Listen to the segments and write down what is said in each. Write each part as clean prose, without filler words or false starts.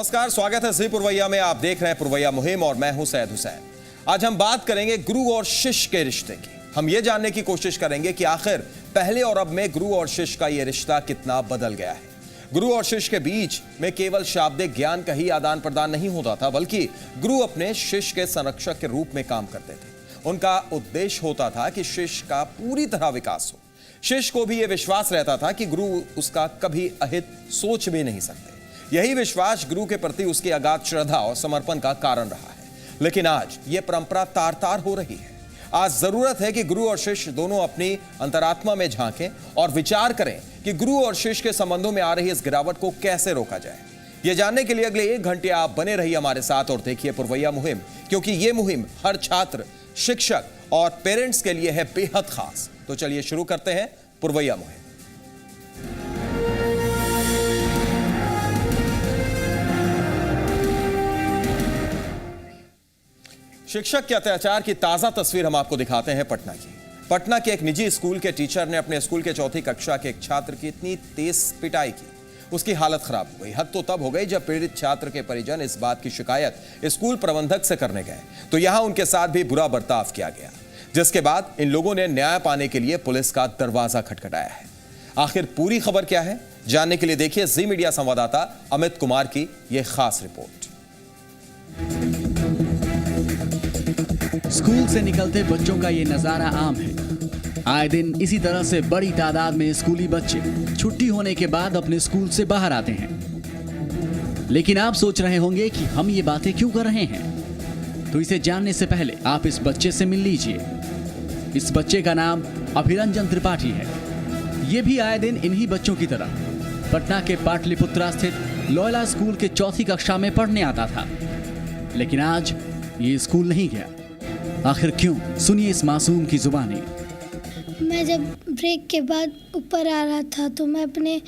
नमस्कार, स्वागत है जी पुरवैया में। आप देख रहे हैं पुरवैया मुहिम और मैं हूं सैयद हुसैन। आज हम बात करेंगे गुरु और शिष्य के रिश्ते की। हम ये जानने की कोशिश करेंगे कि आखिर पहले और अब में गुरु और शिष्य का ये रिश्ता कितना बदल गया है। गुरु और शिष्य के बीच में केवल शाब्दिक ज्ञान का ही आदान प्रदान नहीं होता था, बल्कि गुरु अपने शिष्य के संरक्षक के रूप में काम करते थे। उनका उद्देश्य होता था कि शिष्य का पूरी तरह विकास हो। शिष्य को भी यह विश्वास रहता था कि गुरु उसका कभी अहित सोच भी नहीं सकते। यही विश्वास गुरु के प्रति उसकी अगाध श्रद्धा और समर्पण का कारण रहा है। लेकिन आज यह परंपरा तार तार हो रही है। आज जरूरत है कि गुरु और शिष्य दोनों अपनी अंतरात्मा में झांकें और विचार करें कि गुरु और शिष्य के संबंधों में आ रही इस गिरावट को कैसे रोका जाए। यह जानने के लिए अगले 1 घंटे आप बने रहिए हमारे साथ और देखिए पुरवैया मुहिम, क्योंकि यह मुहिम हर छात्र, शिक्षक और पेरेंट्स के लिए है बेहद खास। तो चलिए शुरू करते हैं पुरवैया मुहिम। शिक्षक के अत्याचार की ताजा तस्वीर हम आपको दिखाते हैं पटना की। पटना के एक निजी स्कूल के टीचर ने अपने स्कूल के 4th कक्षा के एक छात्र की इतनी तेज पिटाई की, उसकी हालत खराब हो गई। हद तो तब हो गई जब पीड़ित छात्र के परिजन इस बात की शिकायत स्कूल प्रबंधक से करने गए, तो यहां उनके साथ भी बुरा बर्ताव किया गया, जिसके बाद इन लोगों ने न्याय पाने के लिए पुलिस का दरवाजा खटखटाया है। आखिर पूरी खबर क्या है, जानने के लिए देखिए जी मीडिया संवाददाता अमित कुमार की यह खास रिपोर्ट। स्कूल से निकलते बच्चों का ये नजारा आम है। आए दिन इसी तरह से बड़ी तादाद में स्कूली बच्चे छुट्टी होने के बाद अपने स्कूल से बाहर आते हैं। लेकिन आप सोच रहे होंगे कि हम ये बातें क्यों कर रहे हैं, तो इसे जानने से पहले आप इस बच्चे से मिल लीजिए। इस बच्चे का नाम अभिरंजन त्रिपाठी है। ये भी आए दिन इन्हीं बच्चों की तरह पटना के पाटलिपुत्रा स्थित लोयला स्कूल के 4th कक्षा में पढ़ने आता था। लेकिन आज ये स्कूल नहीं गया। आखिर क्यों, सुनिए इस मासूम की जुबानी। मैं जब ब्रेक के बाद ऊपर आ रहा था तो मैं अपने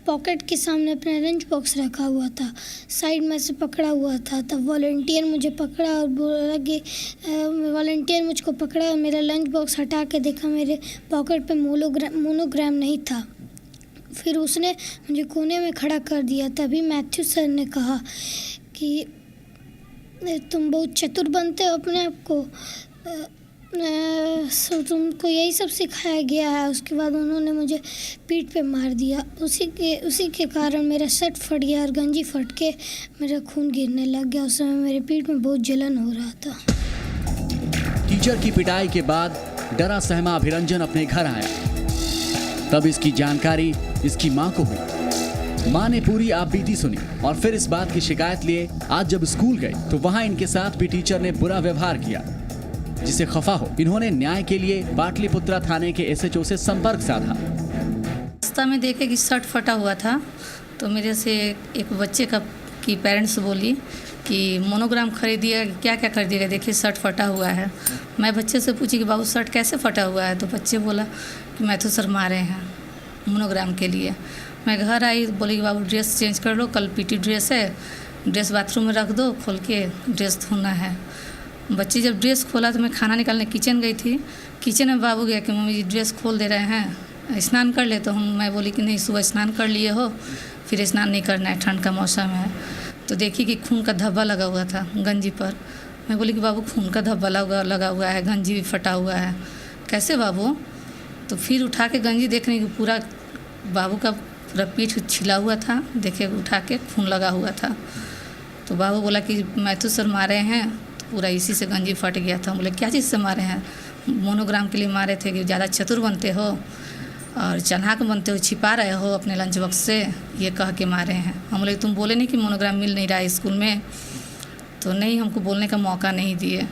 पॉकेट के सामने अपना लंच बॉक्स रखा हुआ था, साइड में से पकड़ा हुआ था। तब वॉलंटियर मुझे पकड़ा और बोला कि वॉलंटियर मुझको पकड़ा और मेरा लंच बॉक्स हटा के देखा, मेरे पॉकेट पे मोनोग्राम नहीं था। फिर उसने मुझे कोने में खड़ा कर दिया। तभी मैथ्यू सर ने कहा कि तुम बहुत चतुर बनते हो अपने आप को, तुमको यही सब सिखाया गया है। उसके बाद उन्होंने मुझे पीठ पे मार दिया। उसी के कारण मेरा शर्ट फट गया और गंजी फट के मेरा खून गिरने लग गया। उस समय मेरे पीठ में बहुत जलन हो रहा था। टीचर की पिटाई के बाद डरा सहमा अभिरंजन अपने घर आया। तब इसकी जानकारी इसकी माँ को हुई। माँ ने पूरी आपबीती सुनी और फिर इस बात की शिकायत लिए आज जब स्कूल गए तो वहाँ इनके साथ भी टीचर ने बुरा व्यवहार किया, जिसे खफा हो इन्होंने न्याय के लिए पाटलिपुत्रा थाने के SHO से संपर्क साधा। रास्ता में देखे कि शर्ट फटा हुआ था, तो मेरे से एक बच्चे की पेरेंट्स बोली कि मोनोग्राम खरीदिए, क्या क्या खरीदिएगा, देखिए शर्ट फटा हुआ है। मैं बच्चे से पूछी कि बाबू शर्ट कैसे फटा हुआ है, तो बच्चे बोला कि मैथ्यू सर मारे हैं मोनोग्राम के लिए। मैं घर आई, बोली कि बाबू ड्रेस चेंज कर लो, कल PT ड्रेस है, ड्रेस बाथरूम में रख दो, खोल के ड्रेस धोना है। बच्ची जब ड्रेस खोला तो मैं खाना निकालने किचन गई थी। किचन में बाबू गया कि मम्मी जी ड्रेस खोल दे रहे हैं, स्नान कर ले। तो मैं बोली कि नहीं, सुबह स्नान कर लिए हो, फिर स्नान नहीं करना है, ठंड का मौसम है। तो देखी कि खून का धब्बा लगा हुआ था गंजी पर। मैं बोली कि बाबू खून का धब्बा लगा हुआ है, गंजी भी फटा हुआ है, कैसे बाबू? तो फिर उठा के गंजी देखने की पूरा बाबू का पूरा पीठ छिला हुआ था, देखे उठा के खून लगा हुआ था। तो बाबू बोला कि मैथ्यू सर मारे हैं, तो पूरा इसी से गंजी फट गया था। बोले क्या चीज़ से मारे हैं? मोनोग्राम के लिए मारे थे कि ज़्यादा चतुर बनते हो और चन्हाक बनते हो, छिपा रहे हो अपने लंच बॉक्स से, ये कह के मारे हैं। हम बोले तुम बोले नहीं कि मोनोग्राम मिल नहीं रहा है स्कूल में? तो नहीं, हमको बोलने का मौका नहीं दिए।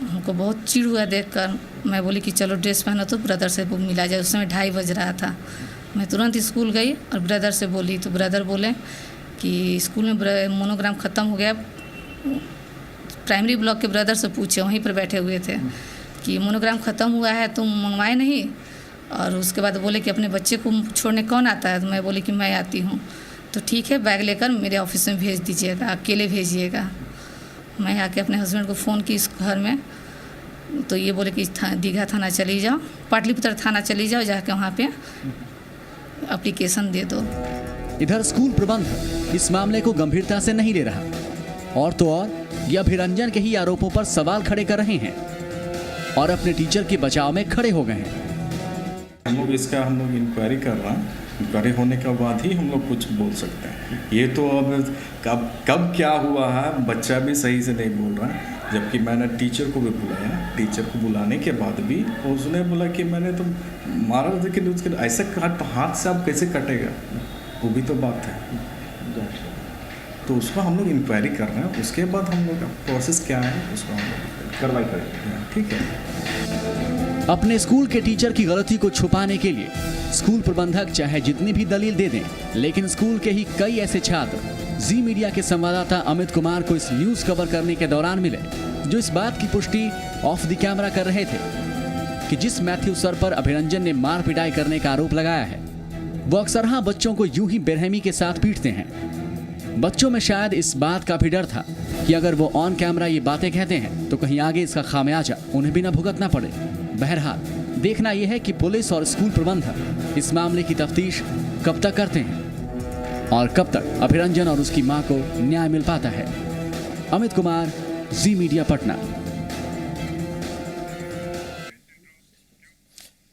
हमको बहुत चिढ़ हुआ देखकर। मैं बोली कि चलो ड्रेस पहनो तो ब्रदर से बुक मिला जाए। उस समय 2:30 बज रहा था। मैं तुरंत स्कूल गई और ब्रदर से बोली, तो ब्रदर बोले कि स्कूल में मोनोग्राम ख़त्म हो गया। प्राइमरी ब्लॉक के ब्रदर से पूछे, वहीं पर बैठे हुए थे, कि मोनोग्राम ख़त्म हुआ है, तुम मंगवाए नहीं? और उसके बाद बोले कि अपने बच्चे को छोड़ने कौन आता है? तो मैं बोली कि मैं आती हूँ। तो ठीक है, बैग लेकर मेरे ऑफिस में भेज दीजिएगा, अकेले भेजिएगा। मैं आके अपने हस्बैंड को फ़ोन की इस घर में, तो ये बोले कि दीघा थाना चली जाओ, पाटलिपुत्र थाना चली जाओ, जाके वहाँ पे एप्लीकेशन दे दो। इधर स्कूल प्रबंधक इस मामले को गंभीरता से नहीं ले रहा और तो और ये अभिरंजन के ही आरोपों पर सवाल खड़े कर रहे हैं और अपने टीचर के बचाव में खड़े हो गए हैं। हम लोग इंक्वायरी कर रहे हैं। इंक्वायरी होने के बाद ही हम लोग कुछ बोल सकते हैं। ये तो अब कब क्या हुआ है बच्चा भी सही से नहीं बोल रहा है। जबकि मैंने टीचर को भी बुलाया, टीचर को बुलाने के बाद भी उसने बोला कि मैंने तो मारा, लेकिन उसके ऐसे हाथ से आप कैसे कटेगा, वो भी तो बात है। तो उसको हम लोग इंक्वायरी कर रहे हैं, उसके बाद हम लोग का प्रोसेस क्या है उसको हम लोग कार्रवाई करेंगे। ठीक है। अपने स्कूल के टीचर की गलती को छुपाने के लिए स्कूल प्रबंधक चाहे जितनी भी दलील दे दें, लेकिन स्कूल के ही कई ऐसे छात्र जी मीडिया के संवाददाता अमित कुमार को इस न्यूज कवर करने के दौरान मिले जो इस बात की पुष्टि ऑफ द कैमरा कर रहे थे कि जिस मैथ्यू सर पर अभिरंजन ने मार पिटाई करने का आरोप लगाया है वो अक्सर बच्चों को यूं ही बेरहमी के साथ पीटते हैं। बच्चों में शायद इस बात का भी डर था कि अगर वो ऑन कैमरा ये बातें कहते हैं तो कहीं आगे इसका खामियाजा उन्हें भी न भुगतना पड़े। बहरहाल देखना यह है कि पुलिस और स्कूल प्रबंधक इस मामले की तफ्तीश कब तक करते हैं और कब तक अभिरंजन और उसकी मां को न्याय मिल पाता है। अमित कुमार, जी मीडिया, पटना।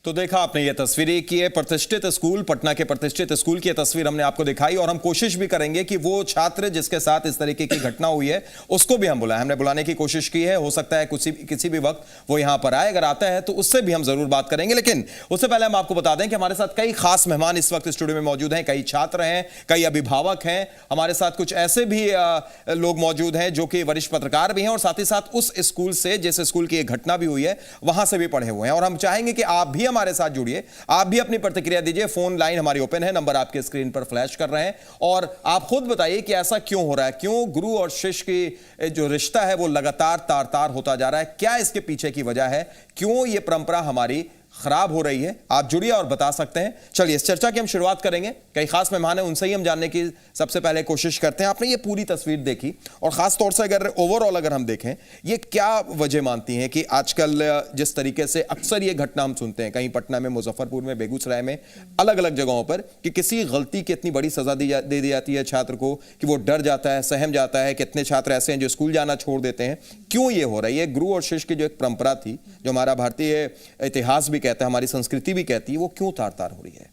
तो देखा आपने ये तस्वीरें की है प्रतिष्ठित स्कूल, पटना के प्रतिष्ठित स्कूल की तस्वीर हमने आपको दिखाई और हम कोशिश भी करेंगे कि वो छात्र जिसके साथ इस तरीके की घटना हुई है उसको भी हम बुलाएं। हमने बुलाने की कोशिश की है, हो सकता है किसी भी वक्त वो यहां पर आए। अगर आता है तो उससे भी हम जरूर बात करेंगे, लेकिन उससे पहले हम आपको बता दें कि हमारे साथ कई खास मेहमान इस वक्त स्टूडियो में मौजूद हैं। कई छात्र हैं, कई अभिभावक हैं, हमारे साथ कुछ ऐसे भी लोग मौजूद हैं जो कि वरिष्ठ पत्रकार भी हैं और साथ ही साथ उस स्कूल से, जिस स्कूल की घटना भी हुई है, वहां से भी पढ़े हुए हैं। और हम चाहेंगे कि आप भी हमारे साथ जुड़िए, आप भी अपनी प्रतिक्रिया दीजिए। फोन लाइन हमारी ओपन है, नंबर आपके स्क्रीन पर फ्लैश कर रहे हैं और आप खुद बताइए कि ऐसा क्यों हो रहा है, क्यों गुरु और शिष्य की जो रिश्ता है वो लगातार तार-तार होता जा रहा है, क्या इसके पीछे की वजह है, क्यों ये परंपरा हमारी खराब हो रही है। आप जुड़िए और बता सकते हैं। चलिए इस चर्चा की हम शुरुआत करेंगे। कई खास मेहमान हैं, उनसे ही हम जानने की सबसे पहले कोशिश करते हैं। आपने ये पूरी तस्वीर देखी और खास तौर से अगर ओवरऑल अगर हम देखें, ये क्या वजह मानती हैं कि आजकल जिस तरीके से अक्सर ये घटना हम सुनते हैं, कहीं पटना में, मुजफ्फरपुर में, बेगूसराय में, अलग अलग जगहों पर, कि किसी गलती की इतनी बड़ी सजा दे दी जाती है छात्र को कि वो डर जाता है, सहम जाता है। कितने छात्र ऐसे हैं जो स्कूल जाना छोड़ देते हैं। क्यों ये हो रहा है? ये गुरु और शिष्य की जो एक परंपरा थी, जो हमारा भारतीय इतिहास भी कहता है, हमारी संस्कृति भी कहती है, वो क्यों तार-तार हो रही है?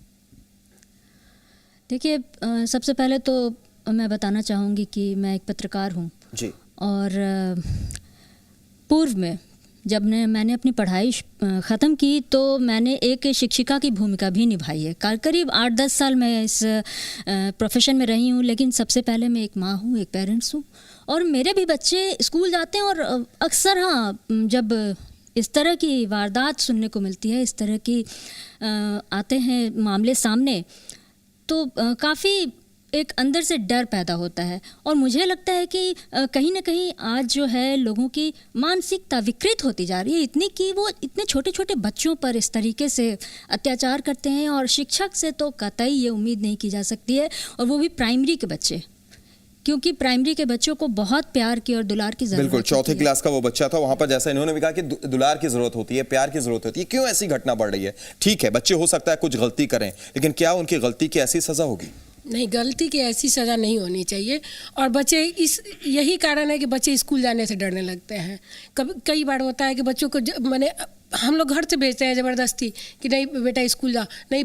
देखिए, सबसे पहले तो मैं बताना चाहूँगी कि मैं एक पत्रकार हूँ जी। और पूर्व में जब मैंने अपनी पढ़ाई ख़त्म की तो मैंने एक शिक्षिका की भूमिका भी निभाई है। करीब 8-10 साल मैं इस प्रोफेशन में रही हूँ, लेकिन सबसे पहले मैं एक माँ हूँ, एक पेरेंट्स हूँ और मेरे भी बच्चे स्कूल जाते हैं और अक्सर जब इस तरह की वारदात सुनने को मिलती है, इस तरह की आते हैं मामले सामने, तो काफ़ी एक अंदर से डर पैदा होता है और मुझे लगता है कि कहीं ना कहीं आज जो है लोगों की मानसिकता विकृत होती जा रही है इतनी कि वो इतने छोटे छोटे बच्चों पर इस तरीके से अत्याचार करते हैं और शिक्षक से तो कतई ये उम्मीद नहीं की जा सकती है, और वो भी प्राइमरी के बच्चे, क्योंकि प्राइमरी के बच्चों को बहुत प्यार की और दुलार की जरूरत बिल्कुल, चौथी क्लास का वो बच्चा था, वहां पर जैसा इन्होंने भी कहा कि दुलार की जरूरत होती है, प्यार की जरूरत होती है। क्यों ऐसी घटना बढ़ रही है? ठीक है, बच्चे हो सकता है कुछ गलती करें, लेकिन क्या उनकी गलती की ऐसी सजा होगी? नहीं, गलती की ऐसी सज़ा नहीं होनी चाहिए। और बच्चे यही कारण है कि बच्चे स्कूल जाने से डरने लगते हैं। कई बार होता है कि बच्चों को मैंने हम लोग घर से भेजते हैं ज़बरदस्ती कि नहीं बेटा स्कूल जा, नहीं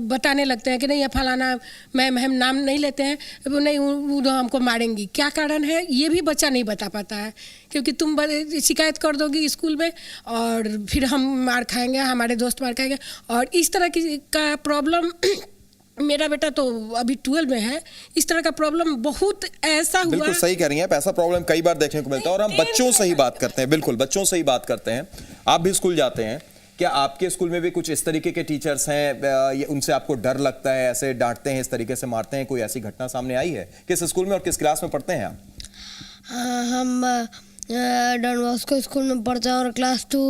बताने लगते हैं कि नहीं फलाना मैम, हम नाम नहीं लेते हैं, नहीं वो हमको मारेंगी। क्या कारण है ये भी बच्चा नहीं बता पाता है, क्योंकि तुम शिकायत कर दोगी स्कूल में और फिर हम मार खाएंगे, हमारे दोस्त मार खाएंगे। और इस तरह का प्रॉब्लम मेरा बेटा तो अभी 12 में है, इस तरह का प्रॉब्लम बहुत ऐसा हुआ। बिल्कुल सही कह रही हैं, ऐसा प्रॉब्लम कई बार देखने को मिलता है। और हम बच्चों से ही बात करते हैं, बिल्कुल बच्चों से ही बात करते हैं। आप भी स्कूल जाते हैं, क्या आपके स्कूल में भी कुछ इस तरीके के टीचर्स हैं, उनसे आपको डर लगता है, ऐसे डांटते हैं, इस तरीके से मारते हैं? कोई ऐसी घटना सामने आई है? किस स्कूल में और किस क्लास में पढ़ते हैं आप? हम डॉन बॉस्को स्कूल में पढ़ते हैं और क्लास 2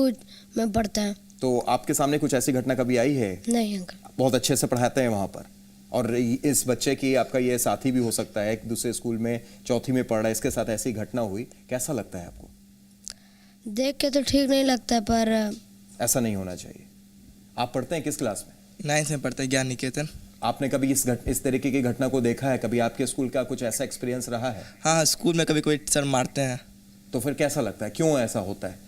में पढ़ते हैं। तो आपके सामने कुछ ऐसी घटना कभी आई है? नहीं अंकल। बहुत अच्छे से पढ़ाते हैं वहाँ पर, और इस बच्चे की, आपका ये साथी भी हो सकता है, एक दूसरे स्कूल में चौथी में पढ़ रहा है, इसके साथ ऐसी घटना हुई, कैसा लगता है आपको? देख के तो ठीक नहीं लगता, पर ऐसा नहीं होना चाहिए। आप पढ़ते हैं किस क्लास में? 9th में पढ़ते हैं, ज्ञान निकेतन। आपने कभी इस तरीके की घटना को देखा है? कभी आपके स्कूल का कुछ ऐसा एक्सपीरियंस रहा है? हाँ, स्कूल में कभी कोई सर मारते हैं। तो फिर कैसा लगता है, क्यों ऐसा होता है?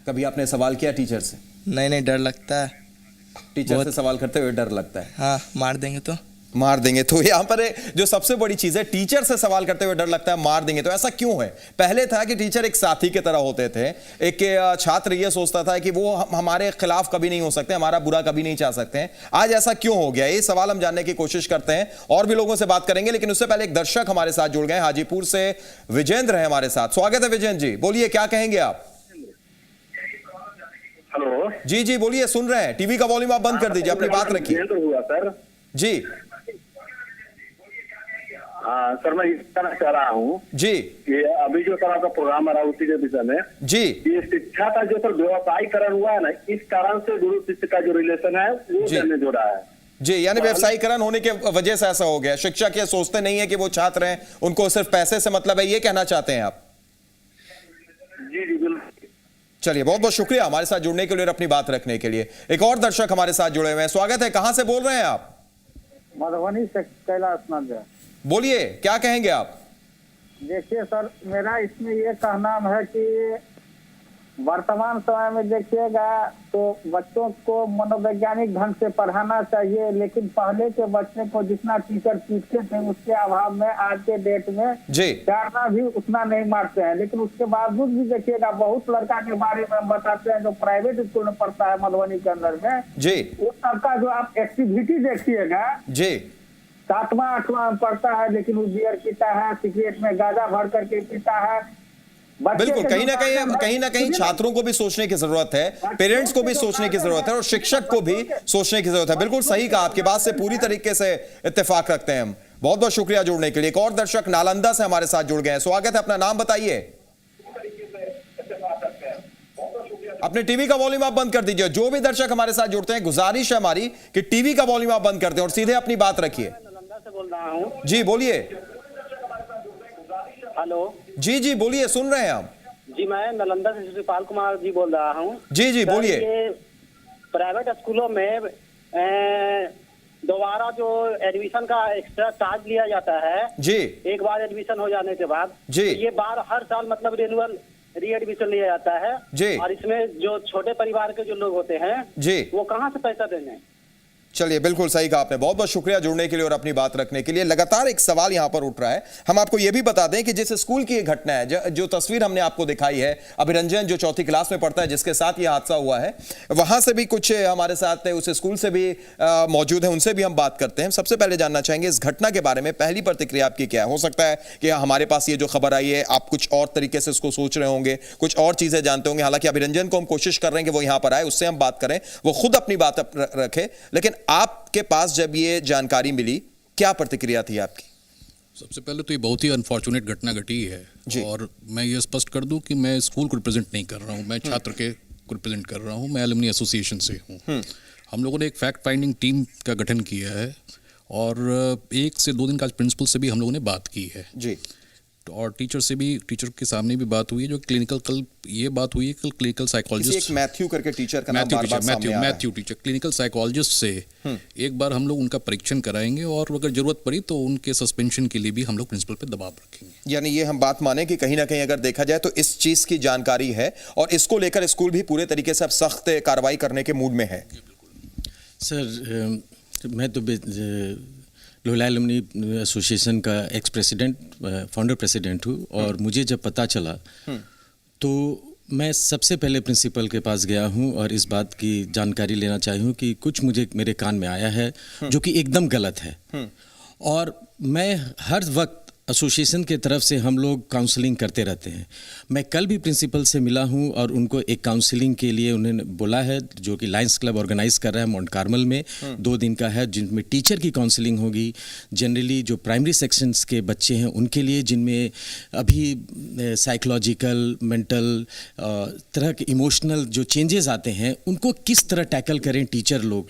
कभी आपने सवाल किया टीचर से? नहीं, डर लगता है। टीचर से सवाल करते हुए डर लगता है? हाँ, मार देंगे तो यहाँ पर जो सबसे बड़ी चीज है, टीचर से सवाल करते हुए डर लगता है, मार देंगे तो। ऐसा क्यों है? पहले था कि टीचर एक साथी की तरह होते थे, एक छात्र ये सोचता था कि वो हमारे खिलाफ कभी नहीं हो सकते, हमारा बुरा कभी नहीं चाह सकते हैं। आज ऐसा क्यों हो गया, ये सवाल हम जानने की कोशिश करते हैं और भी लोगों से बात करेंगे, लेकिन उससे पहले एक दर्शक हमारे साथ जुड़ गए। हाजीपुर से विजेंद्र है हमारे साथ। स्वागत है विजेंद्र जी, बोलिए क्या कहेंगे आप? हेलो जी बोलिए, सुन रहे हैं। टीवी का वॉल्यूम आप बंद कर दीजिए, अपनी बात रखिए। हुआ सर जी सर, मैं इस तरह चाह रहा हूँ जी कि अभी जो सर आपका प्रोग्राम आ रहा है उसी के विषय में जी ये शिक्षा का जो सर व्यवसायीकरण हुआ है ना, इस कारण से गुरु शिष्य का जो रिलेशन है वो जी। करने जो रहा है जी, यानी व्यवसायीकरण होने के वजह से ऐसा हो गया। शिक्षक ये सोचते नहीं है कि वो छात्र हैं, उनको सिर्फ पैसे से मतलब है, ये कहना चाहते हैं आप? जी बिल्कुल। चलिए, बहुत बहुत शुक्रिया हमारे साथ जुड़ने के लिए और अपनी बात रखने के लिए। एक और दर्शक हमारे साथ जुड़े हुए हैं। स्वागत है, कहां से बोल रहे हैं आप? मधुबनी से कैलाश नंद। बोलिए, क्या कहेंगे आप? देखिए सर, मेरा इसमें ये कहना है कि वर्तमान समय में देखिएगा तो बच्चों को मनोवैज्ञानिक ढंग से पढ़ाना चाहिए, लेकिन पहले के बच्चे को जितना टीचर पीटते थे उसके अभाव में आज के डेट में जी डांटना भी उतना नहीं मारते हैं। लेकिन उसके बावजूद भी देखिएगा बहुत लड़का के बारे में हम बताते हैं जो प्राइवेट स्कूल में पढ़ता है मधुबनी के अंदर में, जी उस सबका जो आप एक्टिविटी देखिएगा, जी 7वां 8वां में पढ़ता है लेकिन वो बियर पीता है, सिगरेट में गांजा भर करके पीता है। बिल्कुल, कहीं ना कहीं छात्रों को भी सोचने की जरूरत है, पेरेंट्स को भी सोचने की जरूरत है और शिक्षक को भी सोचने की जरूरत है। बिल्कुल सही कहा, आपकी बात से पूरी तरीके से इत्तेफाक रखते हैं हम। बहुत बहुत शुक्रिया जुड़ने के लिए। एक और दर्शक नालंदा से हमारे साथ जुड़ गए हैं। स्वागत है, अपना नाम बताइए। अपने टीवी का वॉल्यूम आप बंद कर दीजिए। जो भी दर्शक हमारे साथ जुड़ते हैं, गुजारिश है हमारी कि टीवी का वॉल्यूम आप बंद कर दें और सीधे अपनी बात रखिए। बोल रहा हूँ जी बोलिए। हेलो जी बोलिए, सुन रहे हैं हम। जी, मैं नालंदा से शिवपाल कुमार जी बोल रहा हूँ। जी बोलिए। प्राइवेट स्कूलों में दोबारा जो एडमिशन का एक्स्ट्रा चार्ज लिया जाता है जी, एक बार एडमिशन हो जाने के बाद जी, तो ये बार हर साल मतलब रिन्यूअल री-एडमिशन लिया जाता है जी। और इसमें जो छोटे परिवार के जो लोग होते हैं जी, वो कहाँ से पैसा देंगे? चलिए, बिल्कुल सही कहा आपने। बहुत बहुत शुक्रिया जुड़ने के लिए और अपनी बात रखने के लिए। लगातार एक सवाल यहां पर उठ रहा है। हम आपको यह भी बता दें कि जिस स्कूल की ये घटना है, जो तस्वीर हमने आपको दिखाई है, अभिरंजन जो 4th क्लास में पढ़ता है जिसके साथ ये हादसा हुआ है, वहां से भी कुछ हमारे साथ उस स्कूल से भी मौजूद है, उनसे भी हम बात करते हैं। सबसे पहले जानना चाहेंगे इस घटना के बारे में, पहली प्रतिक्रिया आपकी क्या है? हो सकता है कि हमारे पास ये जो खबर आई है आप कुछ और तरीके से इसको सोच रहे होंगे, कुछ और चीजें जानते होंगे। हालांकि अभिरंजन को हम कोशिश कर रहे हैं कि वो यहां पर आए, उससे हम बात करें, वो खुद अपनी बात रखे, लेकिन आपके पास जब ये जानकारी मिली, क्या प्रतिक्रिया थी आपकी? सबसे पहले तो ये बहुत ही अनफॉर्चुनेट घटना घटी है और मैं ये स्पष्ट कर दूं कि मैं स्कूल को रिप्रेजेंट नहीं कर रहा हूं, मैं छात्र के को रिप्रेजेंट कर रहा हूं, मैं एलुमनी एसोसिएशन से हूं। हम लोगों ने एक फैक्ट फाइंडिंग टीम का गठन किया है और 1 से 2 दिन का प्रिंसिपल से भी हम लोगों ने बात की है जी, और टीचर के सामने भी बात हुई है। जो क्लिनिकल कल ये बात हुई है, कल क्लिनिकल साइकोलॉजिस्ट एक मैथ्यू करके टीचर का नाम बार-बार सामने आ रहा है। मैथ्यू टीचर क्लिनिकल साइकोलॉजिस्ट से एक बार हम लोग उनका परीक्षण कराएंगे और अगर जरूरत पड़ी तो उनके सस्पेंशन के लिए भी हम लोग प्रिंसिपल पे दबाव रखेंगे। यानी ये हम बात माने कि कहीं ना कहीं अगर देखा जाए तो इस चीज की जानकारी है और इसको लेकर स्कूल भी पूरे तरीके से अब सख्त कार्रवाई करने के मूड में है। सर, मैं तो लोहिया एलुमनी एसोसिएशन का एक्स प्रेसिडेंट, फाउंडर प्रेसिडेंट हूँ और मुझे जब पता चला तो मैं सबसे पहले प्रिंसिपल के पास गया हूँ और इस बात की जानकारी लेना चाही हूँ कि कुछ मुझे मेरे कान में आया है जो कि एकदम गलत है। और मैं हर वक्त एसोसिएशन के तरफ से हम लोग काउंसलिंग करते रहते हैं। मैं कल भी प्रिंसिपल से मिला हूं और उनको एक काउंसलिंग के लिए उन्होंने बोला है, जो कि लायंस क्लब ऑर्गेनाइज कर रहा है माउंट कार्मल में, 2 दिन का है, जिनमें टीचर की काउंसलिंग होगी। जनरली जो प्राइमरी सेक्शंस के बच्चे हैं उनके लिए, जिनमें अभी साइकोलॉजिकल, मेंटल तरह के इमोशनल जो चेंजेस आते हैं, उनको किस तरह टैकल करें टीचर लोग,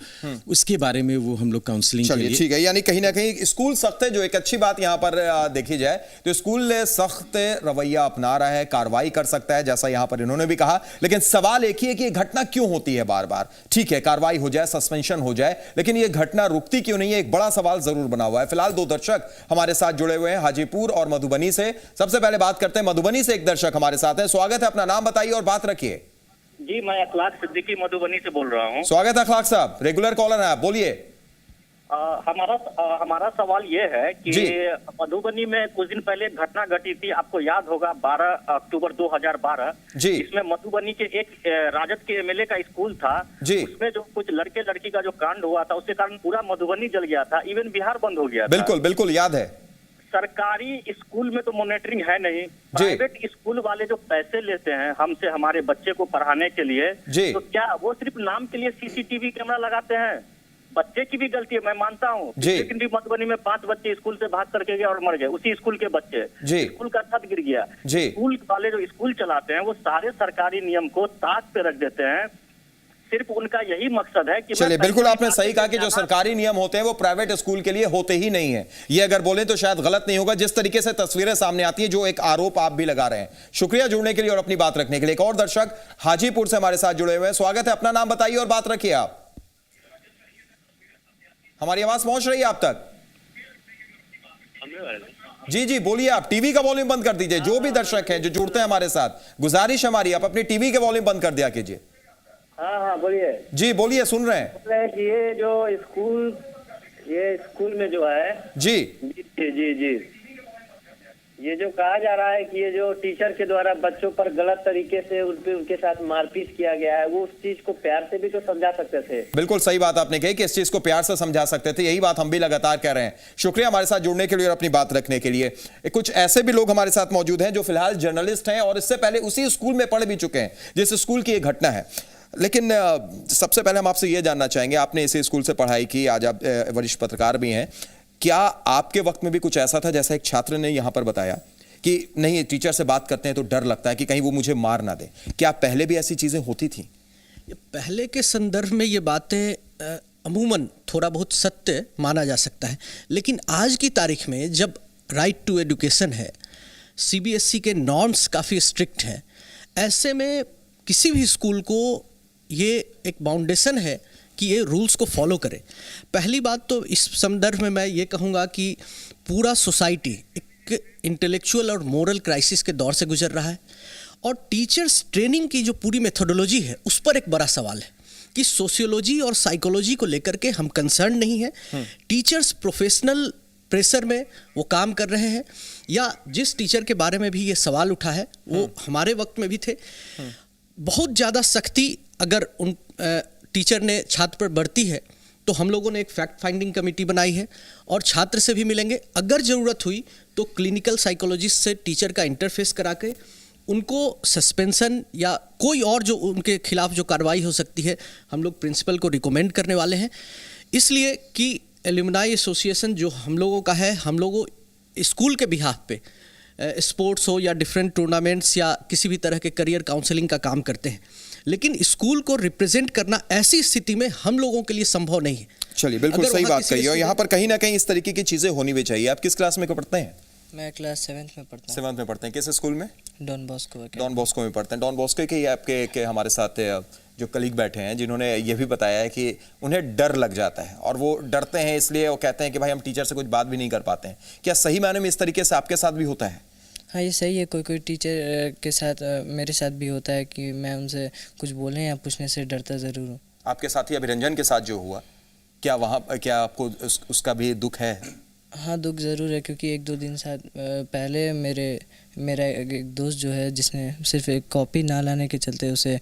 उसके बारे में वो हम लोग काउंसलिंग के लिए। ठीक है, यानी कहीं ना कहीं स्कूल सख्त है, जो एक अच्छी बात यहाँ पर देखी जाए तो स्कूल सख्त रवैया अपना रहा है, कार्रवाई कर सकता है जैसा यहां पर इन्होंने भी कहा, लेकिन सवाल एक ही है कि ये घटना क्यों होती है बार बार। ठीक है, कार्रवाई हो जाए, सस्पेंशन हो जाए, लेकिन ये घटना रुकती क्यों नहीं है, एक बड़ा सवाल जरूर बना हुआ है। फिलहाल दो दर्शक हमारे साथ जुड़े हुए हैं हाजीपुर और मधुबनी से। सबसे पहले बात करते हैं मधुबनी से, एक दर्शक हमारे साथ है। स्वागत है, अपना नाम बताइए और बात रखिए। जी, मैं अखलाक सिद्दीकी मधुबनी से बोल रहा हूँ। स्वागत है अखलाक साहब, रेगुलर कॉलर हैं आप, बोलिए। हमारा सवाल ये है कि मधुबनी में कुछ दिन पहले एक घटना घटी थी, आपको याद होगा, 12 अक्टूबर 2012 जी। इसमें मधुबनी के एक राजद के एमएलए का स्कूल था जी। उसमें जो कुछ लड़के लड़की का जो कांड हुआ था, उसके कारण पूरा मधुबनी जल गया था, इवन बिहार बंद हो गया था। बिल्कुल बिल्कुल याद है। सरकारी स्कूल में तो मॉनिटरिंग है नहीं, प्राइवेट स्कूल वाले जो पैसे लेते हैं हमसे हमारे बच्चे को पढ़ाने के लिए, तो क्या वो सिर्फ नाम के लिए सीसीटीवी कैमरा लगाते हैं? बच्चे की भी गलती है, मैं मानता हूँ। लेकिन भी मधुबनी में 5 बच्चे स्कूल से भाग करके गए और मर गए, उसी स्कूल के बच्चे। स्कूल का छत गिर गया। स्कूल वाले जो स्कूल चलाते हैं वो सारे सरकारी नियम को ताक पे रख देते हैं, सिर्फ उनका यही मकसद है कि चलिए, बिल्कुल आपने सही कहा कि जो सरकारी नियम होते हैं वो प्राइवेट स्कूल के लिए होते ही नहीं है। ये अगर बोले तो शायद गलत नहीं होगा, जिस तरीके से तस्वीरें सामने आती है, जो एक आरोप आप भी लगा रहे हैं। शुक्रिया जुड़ने के लिए और अपनी बात रखने के लिए। एक और दर्शक हाजीपुर से हमारे साथ जुड़े हुए हैं। स्वागत है, अपना नाम बताइए और बात रखिए। आप, हमारी आवाज पहुंच रही है आप तक? जी जी बोलिए। आप टीवी का वॉल्यूम बंद कर दीजिए। जो भी दर्शक हैं जो जुड़ते हैं हमारे साथ, गुजारिश हमारी, आप अपनी टीवी के वॉल्यूम बंद कर दिया कीजिए। हाँ बोलिए। जी बोलिए, सुन रहे हैं। ये जो स्कूल में जो है जी जी जी जी ये जो कहा जा रहा है कि ये जो टीचर के द्वारा बच्चों पर गलत तरीके से उनके साथ मारपीट किया गया है, वो उस चीज को प्यार से भी तो समझा सकते थे। बिल्कुल सही बात आपने कही कि इस चीज को प्यार से समझा सकते थे, यही बात हम भी लगातार कह रहे हैं। शुक्रिया हमारे साथ जुड़ने के लिए और अपनी बात रखने के लिए। कुछ ऐसे भी लोग हमारे साथ मौजूद हैं जो फिलहाल जर्नलिस्ट हैं और इससे पहले उसी स्कूल में पढ़ भी चुके हैं जिस स्कूल की यह घटना है। लेकिन सबसे पहले हम आपसे यह जानना चाहेंगे, आपने इसी स्कूल से पढ़ाई की, आज आप वरिष्ठ पत्रकार भी हैं, क्या आपके वक्त में भी कुछ ऐसा था जैसा एक छात्र ने यहां पर बताया कि नहीं, टीचर से बात करते हैं तो डर लगता है कि कहीं वो मुझे मार ना दे? क्या पहले भी ऐसी चीजें होती थी? पहले के संदर्भ में ये बातें अमूमन थोड़ा बहुत सत्य माना जा सकता है, लेकिन आज की तारीख में जब राइट टू एजुकेशन है, सीबीएसई के नॉर्म्स काफ़ी स्ट्रिक्ट हैं, ऐसे में किसी भी स्कूल को ये एक बाउंडेशन है कि ये रूल्स को फॉलो करे। पहली बात तो इस संदर्भ में मैं ये कहूँगा कि पूरा सोसाइटी एक इंटेलेक्चुअल और मोरल क्राइसिस के दौर से गुजर रहा है, और टीचर्स ट्रेनिंग की जो पूरी मेथोडोलॉजी है उस पर एक बड़ा सवाल है कि सोशियोलॉजी और साइकोलॉजी को लेकर के हम कंसर्न नहीं है। टीचर्स प्रोफेशनल प्रेशर में वो काम कर रहे हैं, या जिस टीचर के बारे में भी ये सवाल उठा है वो हमारे वक्त में भी थे। बहुत ज़्यादा सख्ती अगर उन टीचर ने छात्र पर बरती है तो हम लोगों ने एक फैक्ट फाइंडिंग कमेटी बनाई है और छात्र से भी मिलेंगे। अगर ज़रूरत हुई तो क्लिनिकल साइकोलॉजिस्ट से टीचर का इंटरफेस करा के उनको सस्पेंशन या कोई और जो उनके खिलाफ जो कार्रवाई हो सकती है हम लोग प्रिंसिपल को रिकमेंड करने वाले हैं, इसलिए कि एलुमनाई एसोसिएशन जो हम लोगों का है, हम लोगों स्कूल के बिहाफ पे स्पोर्ट्स हो या डिफरेंट टूर्नामेंट्स या किसी भी तरह के करियर काउंसलिंग का काम करते हैं, लेकिन स्कूल को रिप्रेजेंट करना ऐसी स्थिति में हम लोगों के लिए संभव नहीं है। चलिए, बिल्कुल सही बात कही, और यहाँ पर कहीं ना कहीं इस तरीके की चीजें होनी भी चाहिए। आप किस क्लास में पढ़ते हैं? मैं क्लास 7th में पढ़ता हूँ। 7th में पढ़ते हैं। किस स्कूल में? Don Bosco. डॉन बॉस्को में पढ़ते हैं। डॉन बॉस्को के आपके हमारे साथ जो कलीग बैठे हैं जिन्होंने ये भी बताया है कि उन्हें डर लग जाता है, और वो डरते हैं इसलिए वो कहते हैं कि भाई हम टीचर से कुछ बात भी नहीं कर पाते हैं। क्या सही मायने में इस तरीके से आपके साथ भी होता है? हाँ, ये सही है। कोई टीचर के साथ मेरे साथ भी होता है कि मैं उनसे कुछ बोलने या पूछने से डरता ज़रूर हूँ। आपके साथी अभिरंजन के साथ जो हुआ, क्या वहाँ क्या आपको उसका भी दुख है? हाँ, दुख ज़रूर है, क्योंकि 1-2 दिन पहले मेरा एक दोस्त जो है जिसने सिर्फ एक कॉपी ना लाने के चलते उसे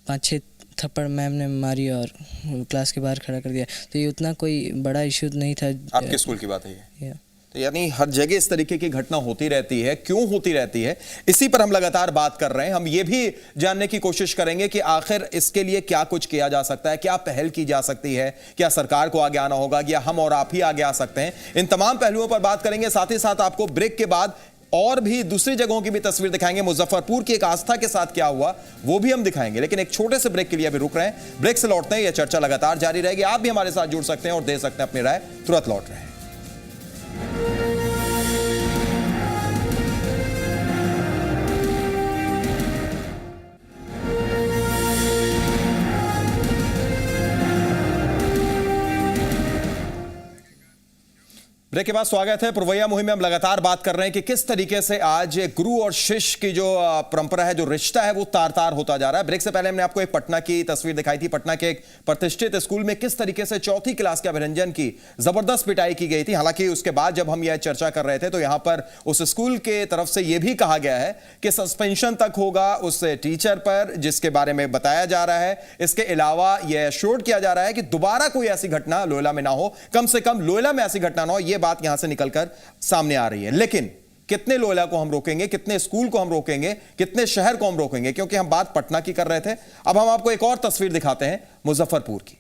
5-6 थप्पड़ मैम ने मारी और क्लास के बाहर खड़ा कर दिया। तो ये उतना कोई बड़ा इशू नहीं था। आपके स्कूल की बात है ये? तो यानी हर जगह इस तरीके की घटना होती रहती है, क्यों होती रहती है, इसी पर हम लगातार बात कर रहे हैं। हम ये भी जानने की कोशिश करेंगे कि आखिर इसके लिए क्या कुछ किया जा सकता है, क्या पहल की जा सकती है, क्या सरकार को आगे आना होगा या हम और आप ही आगे आ सकते हैं। इन तमाम पहलुओं पर बात करेंगे। साथ ही साथ आपको ब्रेक के बाद और भी दूसरी जगहों की भी तस्वीर दिखाएंगे। मुजफ्फरपुर की एक आस्था के साथ क्या हुआ वो भी हम दिखाएंगे, लेकिन एक छोटे से ब्रेक के लिए अभी रुक रहे हैं। ब्रेक से लौटते हैं, यह चर्चा लगातार जारी रहेगी। आप भी हमारे साथ जुड़ सकते हैं और दे सकते हैं अपनी राय। तुरंत लौट रहे हैं। ब्रेक के बाद स्वागत है। पुरवैया मुहिम में हम लगातार बात कर रहे हैं कि किस तरीके से आज गुरु और शिष्य की जो परंपरा है, जो रिश्ता है, वो तार तार होता जा रहा है। ब्रेक से पहले हमने आपको एक पटना की तस्वीर दिखाई थी। पटना के एक प्रतिष्ठित स्कूल में किस तरीके से चौथी क्लास के अभिरंजन की जबरदस्त पिटाई की गई थी। हालांकि उसके बाद जब हम यह चर्चा कर रहे थे तो यहां पर उस स्कूल के तरफ से यह भी कहा गया है कि सस्पेंशन तक होगा उस टीचर पर, जिसके बारे में बताया जा रहा है। इसके अलावा यह एश्योर्ड किया जा रहा है कि दोबारा कोई ऐसी घटना लोयला में ना हो, कम से कम लोयला में ऐसी घटना ना हो। यह बात यहां से निकलकर सामने आ रही है। लेकिन कितने लोयला को हम रोकेंगे, कितने स्कूल को हम रोकेंगे, कितने शहर को हम रोकेंगे, क्योंकि हम बात पटना की कर रहे थे। अब हम आपको एक और तस्वीर दिखाते हैं मुजफ्फरपुर की,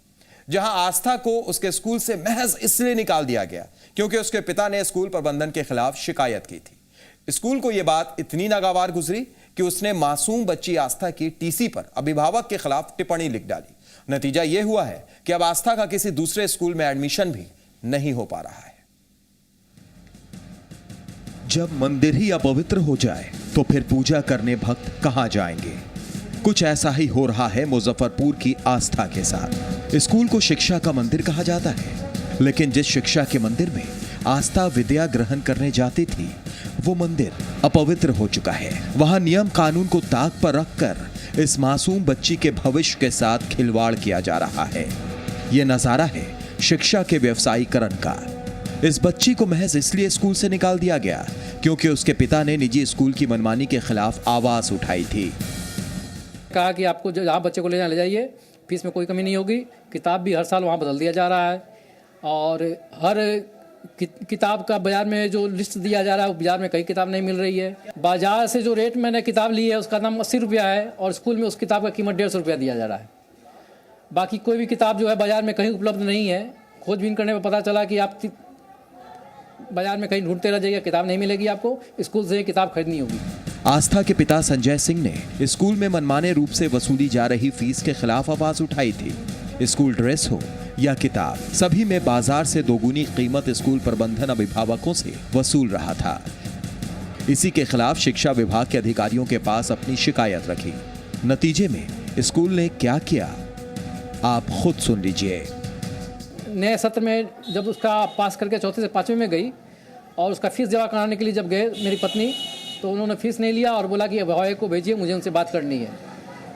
जहां आस्था को उसके स्कूल से महज इसलिए निकाल दिया गया क्योंकि उसके पिता ने स्कूल प्रबंधन के खिलाफ शिकायत की थी। स्कूल को यह बात इतनी नागवार गुजरी कि उसने मासूम बच्ची आस्था की टीसी पर अभिभावक के खिलाफ टिप्पणी लिख डाली। नतीजा यह हुआ है कि अब आस्था का किसी दूसरे स्कूल में एडमिशन भी नहीं हो पा रहा है। जब मंदिर ही अपवित्र हो जाए तो फिर पूजा करने भक्त कहां जाएंगे? कुछ ऐसा ही हो रहा है मुजफ्फरपुर की आस्था के साथ। स्कूल को शिक्षा का मंदिर कहा जाता है, लेकिन जिस शिक्षा के मंदिर में आस्था विद्या ग्रहण करने जाती थी, वो मंदिर अपवित्र हो चुका है। वहां नियम कानून को ताक पर रखकर इस मासूम बच्ची के भविष्य के साथ खिलवाड़ किया जा रहा है। यह नजारा है शिक्षा के व्यवसायीकरण का। इस बच्ची को महज इसलिए स्कूल से निकाल दिया गया क्योंकि उसके पिता ने निजी स्कूल की मनमानी के खिलाफ आवाज उठाई थी। कहा कि आपको जहाँ बच्चे को ले जाइए, फीस में कोई कमी नहीं होगी। किताब भी हर साल वहाँ बदल दिया जा रहा है और हर किताब का बाजार में जो लिस्ट दिया जा रहा है, वो बाजार में कई किताब नहीं मिल रही है। बाजार से जो रेट मैंने किताब ली है उसका दाम 80 रुपया है और स्कूल में उस किताब का कीमत 150 रुपया दिया जा रहा है। बाकी कोई भी किताब जो है बाजार में कहीं उपलब्ध नहीं है। खोजबीन करने पर पता चला कि आप बाजार में कहीं ढूंढते रह जाइए, किताब नहीं मिलेगी आपको, स्कूल से किताब खरीदनी होगी। आस्था के पिता संजय सिंह ने स्कूल में मनमाने रूप से वसूली जा रही फीस के खिलाफ आवाज उठाई थी। स्कूल ड्रेस हो या किताब, सभी में बाजार से दोगुनी कीमत स्कूल प्रबंधन अभिभावकों से वसूल रहा था। इसी के खिलाफ शिक्षा विभाग के अधिकारियों के पास अपनी शिकायत रखी। नतीजे में स्कूल ने क्या किया, आप खुद सुन लीजिए। नए सत्र में जब उसका पास करके चौथे से पाँचवें में गई और उसका फीस जमा कराने के लिए जब गए मेरी पत्नी, तो उन्होंने फीस नहीं लिया और बोला कि अभिभावक को भेजिए, मुझे उनसे बात करनी है।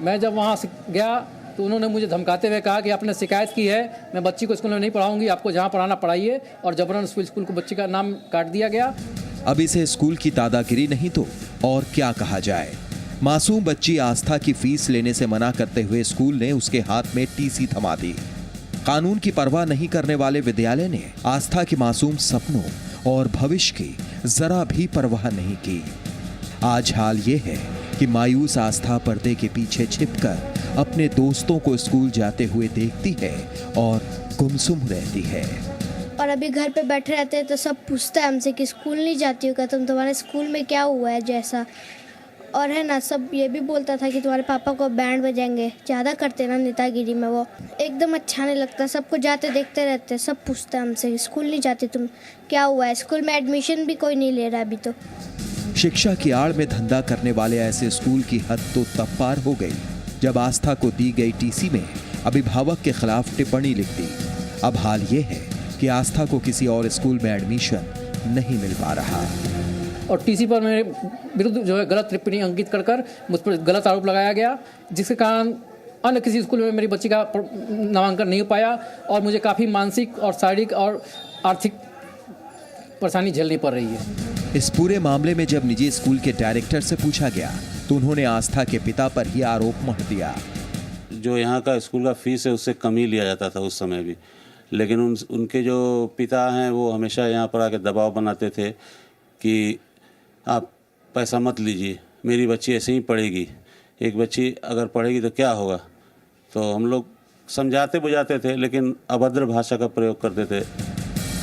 मैं जब वहाँ से गया तो उन्होंने मुझे धमकाते हुए कहा कि आपने शिकायत की है, मैं बच्ची को स्कूल में नहीं पढ़ाऊंगी, आपको जहाँ पढ़ाना पढ़ाइए, और जबरन स्कूल को बच्ची का नाम काट दिया गया। अब इसे स्कूल की दादागिरी नहीं तो और क्या कहा जाए। मासूम बच्ची आस्था की फीस लेने से मना करते हुए स्कूल ने उसके हाथ में टीसी थमा दी। कानून की परवाह नहीं करने वाले विद्यालय ने आस्था के मासूम सपनों और भविष्य की जरा भी परवाह नहीं की। आज हाल ये है कि मायूस आस्था पर्दे के पीछे छिपकर अपने दोस्तों को स्कूल जाते हुए देखती है और गुमसुम रहती है। और अभी घर पे बैठे रहते हैं तो सब पूछता है हमसे कि स्कूल नहीं जाती हो क्या, तुम्हारे स्कूल में क्या हुआ है जैसा। और है ना, सब ये भी बोलता था कि तुम्हारे पापा को बैंड बजाएंगे, ज़्यादा करते ना नेतागिरी में। वो एकदम अच्छा नहीं लगता, सबको जाते देखते रहते, सब पूछते हैं हमसे स्कूल नहीं जाते तुम, क्या हुआ है, स्कूल में एडमिशन भी कोई नहीं ले रहा अभी तो। शिक्षा की आड़ में धंधा करने वाले ऐसे स्कूल की हद तो तब पार हो गई जब आस्था को दी गई टीसी में अभिभावक के खिलाफ टिप्पणी लिख दी। अब हाल ये है कि आस्था को किसी और स्कूल में एडमिशन नहीं मिल पा रहा और टीसी पर मेरे विरुद्ध जो है गलत टिप्पणी अंकित कर मुझ पर गलत आरोप लगाया गया, जिसके कारण अन्य किसी स्कूल में मेरी बच्ची का नामांकन नहीं हो पाया और मुझे काफ़ी मानसिक और शारीरिक और आर्थिक परेशानी झेलनी पड़ रही है। इस पूरे मामले में जब निजी स्कूल के डायरेक्टर से पूछा गया तो उन्होंने आस्था के पिता पर ही आरोप मढ़ दिया। जो यहाँ का स्कूल का फीस है उससे कम ही लिया जाता था उस समय भी, लेकिन उनके जो पिता हैं वो हमेशा यहाँ पर आके दबाव बनाते थे कि आप पैसा मत लीजिए, मेरी बच्ची ऐसे ही पढ़ेगी, एक बच्ची अगर पढ़ेगी तो क्या होगा। तो हम लोग समझाते बुझाते थे लेकिन अभद्र भाषा का प्रयोग करते थे।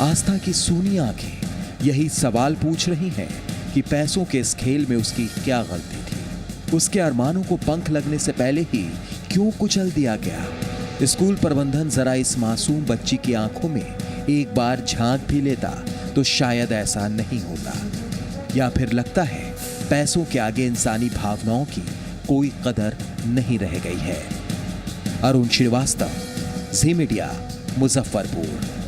आस्था की सूनी आंखें यही सवाल पूछ रही हैं कि पैसों के इस खेल में उसकी क्या गलती थी। उसके अरमानों को पंख लगने से पहले ही क्यों कुचल दिया गया। स्कूल प्रबंधन जरा इस मासूम बच्ची की आंखों में एक बार झांक भी लेता तो शायद ऐसा नहीं होता। या फिर लगता है पैसों के आगे इंसानी भावनाओं की कोई कदर नहीं रह गई है। अरुण श्रीवास्तव, जी मीडिया, मुजफ्फरपुर।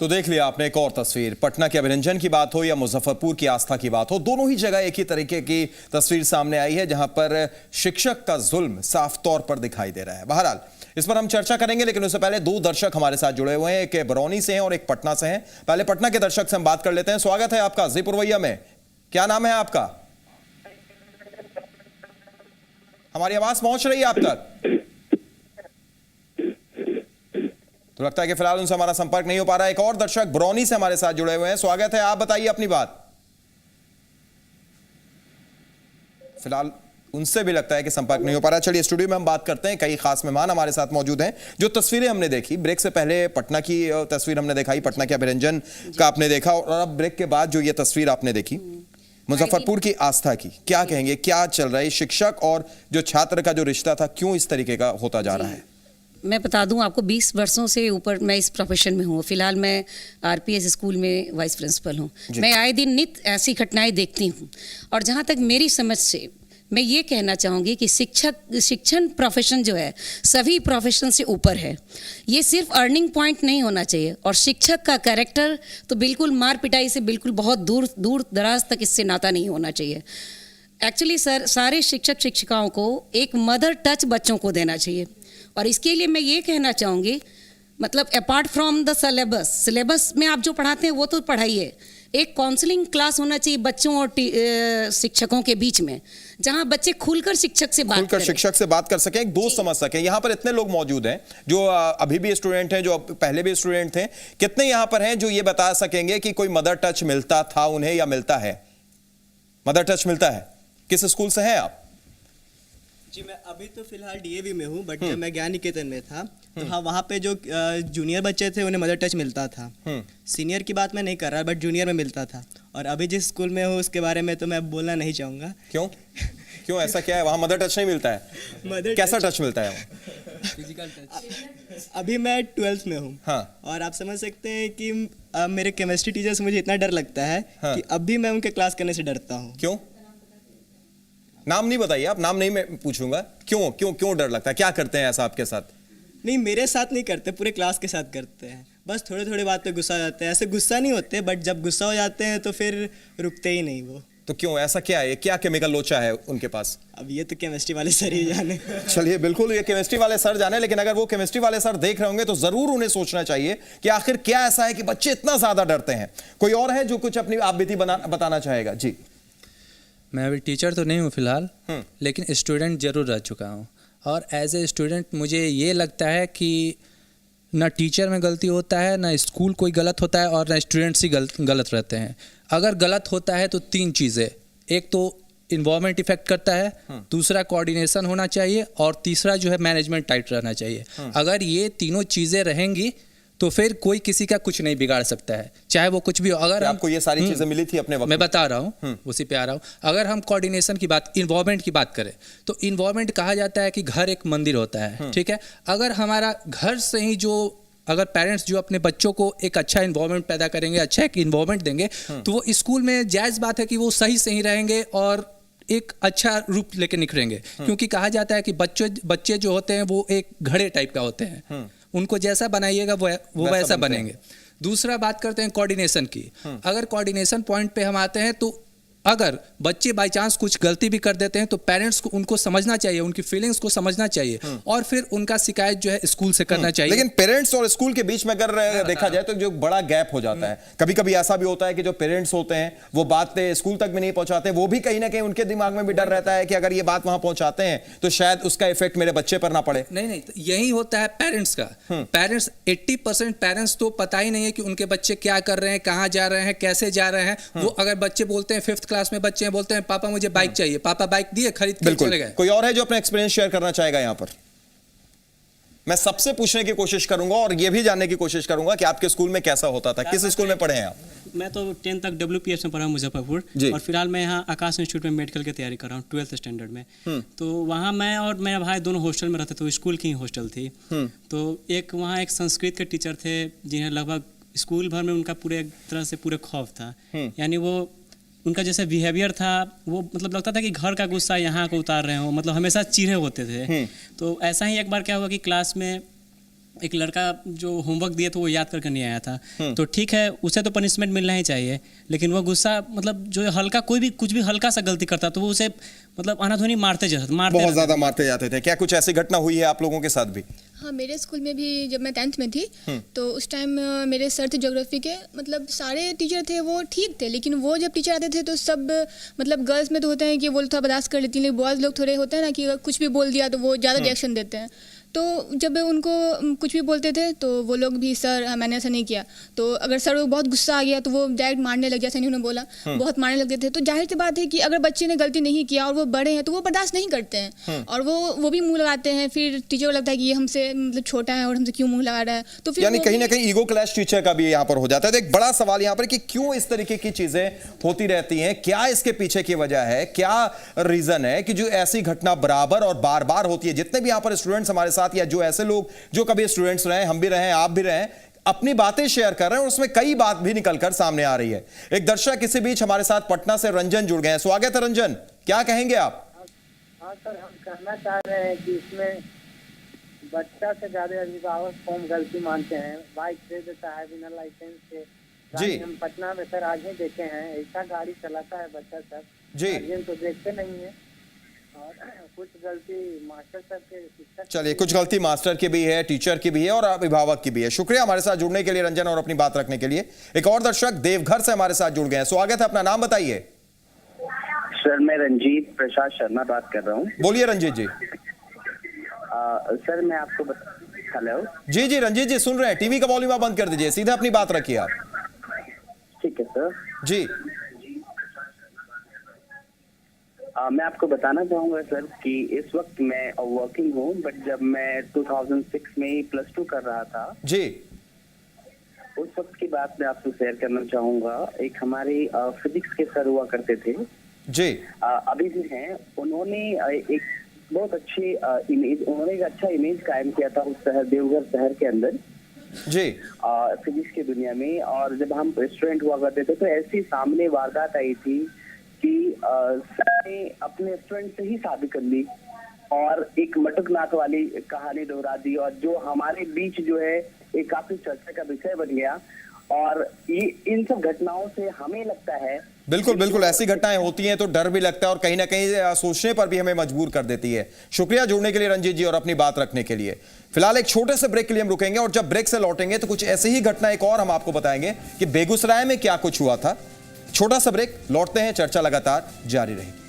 तो देख लिया आपने एक और तस्वीर, पटना के अभिरंजन की बात हो या मुजफ्फरपुर की आस्था की बात हो, दोनों ही जगह एक ही तरीके की तस्वीर सामने आई है जहां पर शिक्षक का जुल्म साफ तौर पर दिखाई दे रहा है। बहरहाल इस पर हम चर्चा करेंगे, लेकिन उससे पहले दो दर्शक हमारे साथ जुड़े हुए हैं, एक बरौनी से हैं और एक पटना से हैं। पहले पटना के दर्शक से हम बात कर लेते हैं। स्वागत है आपका जी पुरवैया में। क्या नाम है आपका? हमारी आवाज पहुंच रही है आप तक? तो लगता है कि फिलहाल उनसे हमारा संपर्क नहीं हो पा रहा है। एक और दर्शक बरौनी से हमारे साथ जुड़े हुए हैं। स्वागत है, आप बताइए अपनी बात। फिलहाल उनसे भी लगता है कि संपर्क नहीं हो पा रहा। चलिए स्टूडियो में हम बात करते हैं। कई खास मेहमान हमारे साथ मौजूद हैं। जो तस्वीरें हमने देखी ब्रेक से पहले, पटना की तस्वीर हमने दिखाई, पटना के अभिरंजन का आपने देखा, और अब ब्रेक के बाद जो ये तस्वीर आपने देखी मुजफ्फरपुर की आस्था की, क्या कहेंगे, क्या चल रहा है? शिक्षक और जो छात्र का जो रिश्ता था क्यों इस तरीके का होता जा रहा है? मैं बता दूं आपको, 20 वर्षों से ऊपर मैं इस प्रोफेशन में हूँ। फिलहाल मैं आरपीएस स्कूल में वाइस प्रिंसिपल हूँ। मैं आए दिन नित्य ऐसी घटनाएं देखती हूँ, और जहाँ तक मेरी समझ से मैं ये कहना चाहूँगी कि शिक्षण प्रोफेशन जो है सभी प्रोफेशन से ऊपर है। ये सिर्फ अर्निंग पॉइंट नहीं होना चाहिए, और शिक्षक का कैरेक्टर तो बिल्कुल मार पिटाई से बिल्कुल बहुत दूर दराज तक इससे नाता नहीं होना चाहिए। एक्चुअली सर, सारे शिक्षक शिक्षिकाओं को एक मदर टच बच्चों को देना चाहिए, और इसके लिए मैं ये कहना चाहूँगी, मतलब अपार्ट फ्रॉम द सिलेबस में आप जो पढ़ाते हैं वो तो पढ़ाइए, एक काउंसलिंग क्लास होना चाहिए बच्चों और शिक्षकों के बीच में, जहां बच्चे खुलकर शिक्षक से बात कर सकें, एक दोस्त समझ सकें। यहाँ पर इतने लोग मौजूद हैं जो अभी भी स्टूडेंट हैं, जो पहले भी स्टूडेंट थे। कितने यहाँ पर हैं जो ये बता सकेंगे कि कोई मदर टच मिलता था उन्हें या मिलता है? मदर टच मिलता है? किस स्कूल से हैं आप? जी, मैं अभी तो फिलहाल डीएवी में हूँ, बट जब मैं ज्ञान निकेतन में था तो हाँ, वहाँ पे जो जूनियर बच्चे थे उन्हें मदर टच मिलता था। सीनियर की बात मैं नहीं कर रहा, बट जूनियर में मिलता था। और अभी जिस स्कूल में हूँ उसके बारे में तो मैं बोलना नहीं चाहूँगा। क्यों ऐसा क्या है? वहाँ मदर टच नहीं मिलता है? कैसा टच मिलता है? Physical touch. अभी मैं 12th में हूँ। हाँ। और आप समझ सकते हैं कि मेरे केमिस्ट्री टीचर से मुझे इतना डर लगता है कि अब भी मैं उनके क्लास करने से डरता हूँ। क्यों? नाम नहीं बताइए आप, नाम नहीं मैं पूछूंगा। क्यों क्यों क्यों डर लगता है? क्या करते हैं ऐसा आपके साथ? नहीं, मेरे साथ नहीं करते, पूरे क्लास के साथ करते हैं। बस थोड़े थोड़े बात पे गुस्सा हो जाते हैं। ऐसे गुस्सा नहीं होते, बट जब गुस्सा हो जाते हैं तो फिर रुकते ही नहीं वो। तो क्यों, ऐसा क्या है? क्या केमिकल लोचा है उनके पास? अब ये तो केमिस्ट्री वाले सर ही जाने। चलिए, बिल्कुल ये केमिस्ट्री वाले सर जाने, लेकिन अगर वो केमिस्ट्री वाले सर देख रहे होंगे तो जरूर उन्हें सोचना चाहिए कि आखिर क्या ऐसा है कि बच्चे इतना ज्यादा डरते हैं। कोई और है जो कुछ अपनी आप बीती बताना चाहेगा? जी। मैं अभी टीचर तो नहीं हूँ फिलहाल, लेकिन स्टूडेंट जरूर रह चुका हूँ, और एज ए स्टूडेंट मुझे ये लगता है कि ना टीचर में गलती होता है, ना स्कूल कोई गलत होता है, और ना स्टूडेंट्स ही गलत रहते हैं। अगर गलत होता है तो 3 चीज़ें, एक तो इन्वायरमेंट इफेक्ट करता है, दूसरा कोऑर्डिनेशन होना चाहिए, और तीसरा जो है मैनेजमेंट टाइट रहना चाहिए। अगर ये तीनों चीज़ें रहेंगी तो फिर कोई किसी का कुछ नहीं बिगाड़ सकता है, चाहे वो कुछ भी हो। अगर आपको ये सारी चीजें मिली थी अपने वक्त? मैं बता रहा हूँ, उसी पे आ रहा हूँ। अगर हम कोऑर्डिनेशन की बात, इन्वायरमेंट की बात करें, तो इन्वायरमेंट कहा जाता है कि घर एक मंदिर होता है, ठीक है? अगर हमारा घर से ही अगर पेरेंट्स जो अपने बच्चों को एक अच्छा इन्वायरमेंट पैदा करेंगे, अच्छा एक इन्वायरमेंट देंगे, तो वो स्कूल में जायज़ बात है कि वो सही रहेंगे और एक अच्छा रूप लेके निखरेंगे। क्योंकि कहा जाता है कि बच्चे जो होते हैं वो एक घड़े टाइप का होते हैं, उनको जैसा बनाइएगा वो वैसा बनेंगे। दूसरा बात करते हैं कोऑर्डिनेशन की। अगर कोऑर्डिनेशन पॉइंट पे हम आते हैं तो अगर बच्चे बाई चांस कुछ गलती भी कर देते हैं तो पेरेंट्स को उनको समझना चाहिए, उनकी फीलिंग्स को समझना चाहिए, और फिर उनका शिकायत जो है स्कूल से करना चाहिए। लेकिन पेरेंट्स और स्कूल के बीच में अगर देखा जाए तो जो बड़ा गैप हो जाता है, कभी कभी ऐसा भी होता है कि जो पेरेंट्स होते हैं वो बात स्कूल तक भी नहीं पहुंचाते। वो भी कहीं ना कहीं उनके दिमाग में भी डर रहता है कि अगर ये बात वहां पहुंचाते हैं तो शायद उसका इफेक्ट मेरे बच्चे पर ना पड़े। नहीं, यही होता है पेरेंट्स का। पेरेंट्स 80% पेरेंट्स तो पता ही नहीं है कि उनके बच्चे क्या कर रहे हैं, कहाँ जा रहे हैं, कैसे जा रहे हैं। वो अगर बच्चे बोलते हैं 5th क्लास में बच्चे बोलते हैं पापा मुझे बाइक चाहिए, पापा बाइक दिए, खरीद के चले गए। कोई और है जो अपना एक्सपीरियंस शेयर करना चाहेगा? यहां पर मैं सबसे पूछने की कोशिश करूंगा और यह भी जानने की कोशिश करूंगा कि आपके स्कूल में कैसा होता था। किस स्कूल में पढ़े हैं आप? मैं तो 10th तक WPS में पढ़ा हूँ मुजफ्फरपुर, और फिलहाल मैं यहाँ आकाश इंस्टीट्यूट में मेडिकल की तैयारी कर रहा हूँ 12th स्टैंडर्ड में। तो वहाँ मैं और मेरा भाई दोनों हॉस्टल में रहते थे, तो स्कूल की ही हॉस्टल थी। तो वहाँ एक संस्कृत के टीचर थे जिन्हें लगभग स्कूल भर में उनका पूरे तरह से पूरे खौफ था। यानी वो उनका जैसे बिहेवियर था वो मतलब लगता था कि घर का गुस्सा यहाँ को उतार रहे हो, मतलब हमेशा चिढ़े होते थे। तो ऐसा ही एक बार क्या हुआ कि क्लास में एक लड़का जो होमवर्क दिया तो वो याद करके नहीं आया था, तो ठीक है उसे तो पनिशमेंट मिलना ही चाहिए, लेकिन वो गुस्सा मतलब जो हल्का कोई भी कुछ भी हल्का सा गलती करता तो वो उसे मतलब अनाधुनी मारते बहुत ज्यादा मारते जाते थे। क्या कुछ ऐसी घटना हुई है आप लोगों के साथ भी? हाँ, मेरे स्कूल में भी जब मैं 10th में थी तो उस टाइम मेरे सर थे ज्योग्राफी के, मतलब सारे टीचर थे वो ठीक थे, लेकिन वो जब टीचर आते थे तो सब मतलब गर्ल्स में तो होते हैं कि वो थोड़ा बर्दाश्त कर लेती हैं, लेकिन बॉयज़ लोग थोड़े होते हैं ना कि कुछ भी बोल दिया तो वो ज़्यादा रिएक्शन देते हैं। तो जब उनको कुछ भी बोलते थे तो वो लोग भी सर मैंने ऐसा नहीं किया, तो अगर सर को बहुत गुस्सा आ गया तो वो डायरेक्ट मारने लग गया, जैसे उन्होंने बोला बहुत मारने लगते थे। तो जाहिर सी बात है कि अगर बच्चे ने गलती नहीं किया और वो बड़े हैं तो वो बर्दाश्त नहीं करते हैं और वो भी मुंह लगाते हैं, फिर टीचर को लगता है कि ये हमसे मतलब छोटा है और हमसे क्यों मुंह लगा रहा है, तो फिर यानी कहीं ना कहीं ईगो क्लैश टीचर का भी यहाँ पर हो जाता है। तो एक बड़ा सवाल यहाँ पर कि क्यों इस तरीके की चीजें होती रहती हैं, क्या इसके पीछे की वजह है, क्या रीजन है कि जो ऐसी घटना बराबर और बार बार होती है? जितने भी यहाँ पर स्टूडेंट्स हमारे साथ या जो ऐसे लोग जो कभी स्टूडेंट्स रहे, हम भी रहे, आप भी रहे, अपनी बातें शेयर कर रहे हैं और उसमें कई बात भी निकलकर सामने आ रही है। एक दर्शक इसी बीच हमारे साथ पटना से रंजन जुड़ गए हैं। स्वागत है रंजन, क्या कहेंगे आप? हाँ सर, हम कहना चाह रहे हैं कि इसमें बच्चा से ज्यादा अभिभावक कौन गलती मानते हैं। बाइक दे देता है बिना लाइसेंस के जी। हम पटना में सर आज ही देखे हैं, ऐसा गाड़ी चलाता है बच्चा सर जी, तो देखते नहीं है। और कुछ गलती मास्टर सर के, शिक्षक, चलिए कुछ गलती मास्टर की भी है, टीचर की भी है और अभिभावक की भी है। शुक्रिया हमारे साथ जुड़ने के लिए रंजन और अपनी बात रखने के लिए। एक और दर्शक देवघर से हमारे साथ जुड़ गए हैं। स्वागत है, अपना नाम बताइए। सर मैं रंजीत प्रसाद शर्मा बात कर रहा हूँ। बोलिए रंजीत जी। सर मैं आपको हेलो जी जी रंजीत जी सुन रहे हैं, टीवी का वॉल्यूम बंद कर दीजिए, सीधा अपनी बात रखिए आप। ठीक है सर जी। मैं आपको बताना चाहूंगा सर कि इस वक्त मैं वर्किंग हूँ, बट जब मैं 2006 में +2 कर रहा था जी, उस वक्त की बात मैं आपसे शेयर करना चाहूंगा। एक हमारे फिजिक्स के सर हुआ करते थे जी, अभी भी हैं। उन्होंने एक बहुत अच्छी इमेज, उन्होंने एक अच्छा इमेज कायम किया था उस शहर देवघर शहर के अंदर जी, फिजिक्स की दुनिया में। और जब हम स्टूडेंट हुआ करते थे तो ऐसी सामने वारदात आई थी कि सर ने अपने स्टूडेंट से ही शादी कर ली और एक मटकनाथ वाली कहानी दोहरा दी, और जो हमारे बीच जो है एक काफी चर्चा का विषय बन गया। और ये इन सब घटनाओं से हमें लगता है बिल्कुल बिल्कुल ऐसी घटनाएं होती हैं तो डर भी लगता है और कहीं ना कहीं सोचने पर भी हमें मजबूर कर देती है। शुक्रिया जुड़ने के लिए रंजीत जी और अपनी बात रखने के लिए। फिलहाल एक छोटे से ब्रेक के लिए हम रुकेंगे और जब ब्रेक से लौटेंगे तो कुछ ऐसी ही घटना एक और हम आपको बताएंगे कि बेगूसराय में क्या कुछ हुआ था। छोटा सा ब्रेक, लौटते हैं, चर्चा लगातार जारी रहेगी।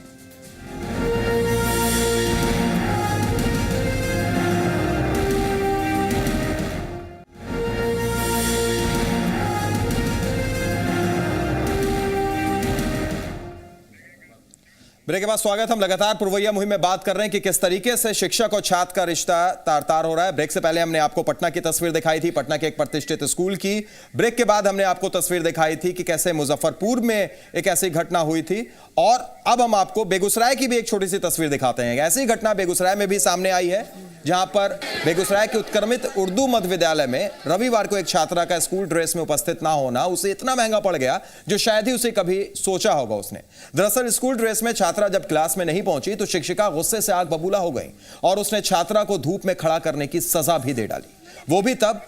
ब्रेक के बाद स्वागत। हम लगातार पुरवैया मुहिम में बात कर रहे हैं कि किस तरीके से शिक्षक और छात्र का रिश्ता तार-तार हो रहा है। ब्रेक से पहले हमने आपको पटना की तस्वीर दिखाई थी, पटना के एक प्रतिष्ठित स्कूल की। ब्रेक के बाद हमने आपको तस्वीर दिखाई थी कि कैसे मुजफ्फरपुर में एक ऐसी घटना हुई थी और अब हम आपको बेगूसराय की भी एक छोटी सी तस्वीर दिखाते हैं। ऐसी घटना बेगूसराय में भी सामने आई है, जहां पर बेगूसराय के उत्क्रमित उर्दू मध्य विद्यालय में रविवार को एक छात्रा का स्कूल ड्रेस में उपस्थित ना होना उसे इतना महंगा पड़ गया जो शायद ही उसे कभी सोचा होगा उसने। दरअसल स्कूल ड्रेस में छात्रा जब क्लास में नहीं पहुंची तो शिक्षिका गुस्से से आग बबूला हो गई और उसने छात्रा को धूप में खड़ा करने की सजा भी दे डाली, वो भी तब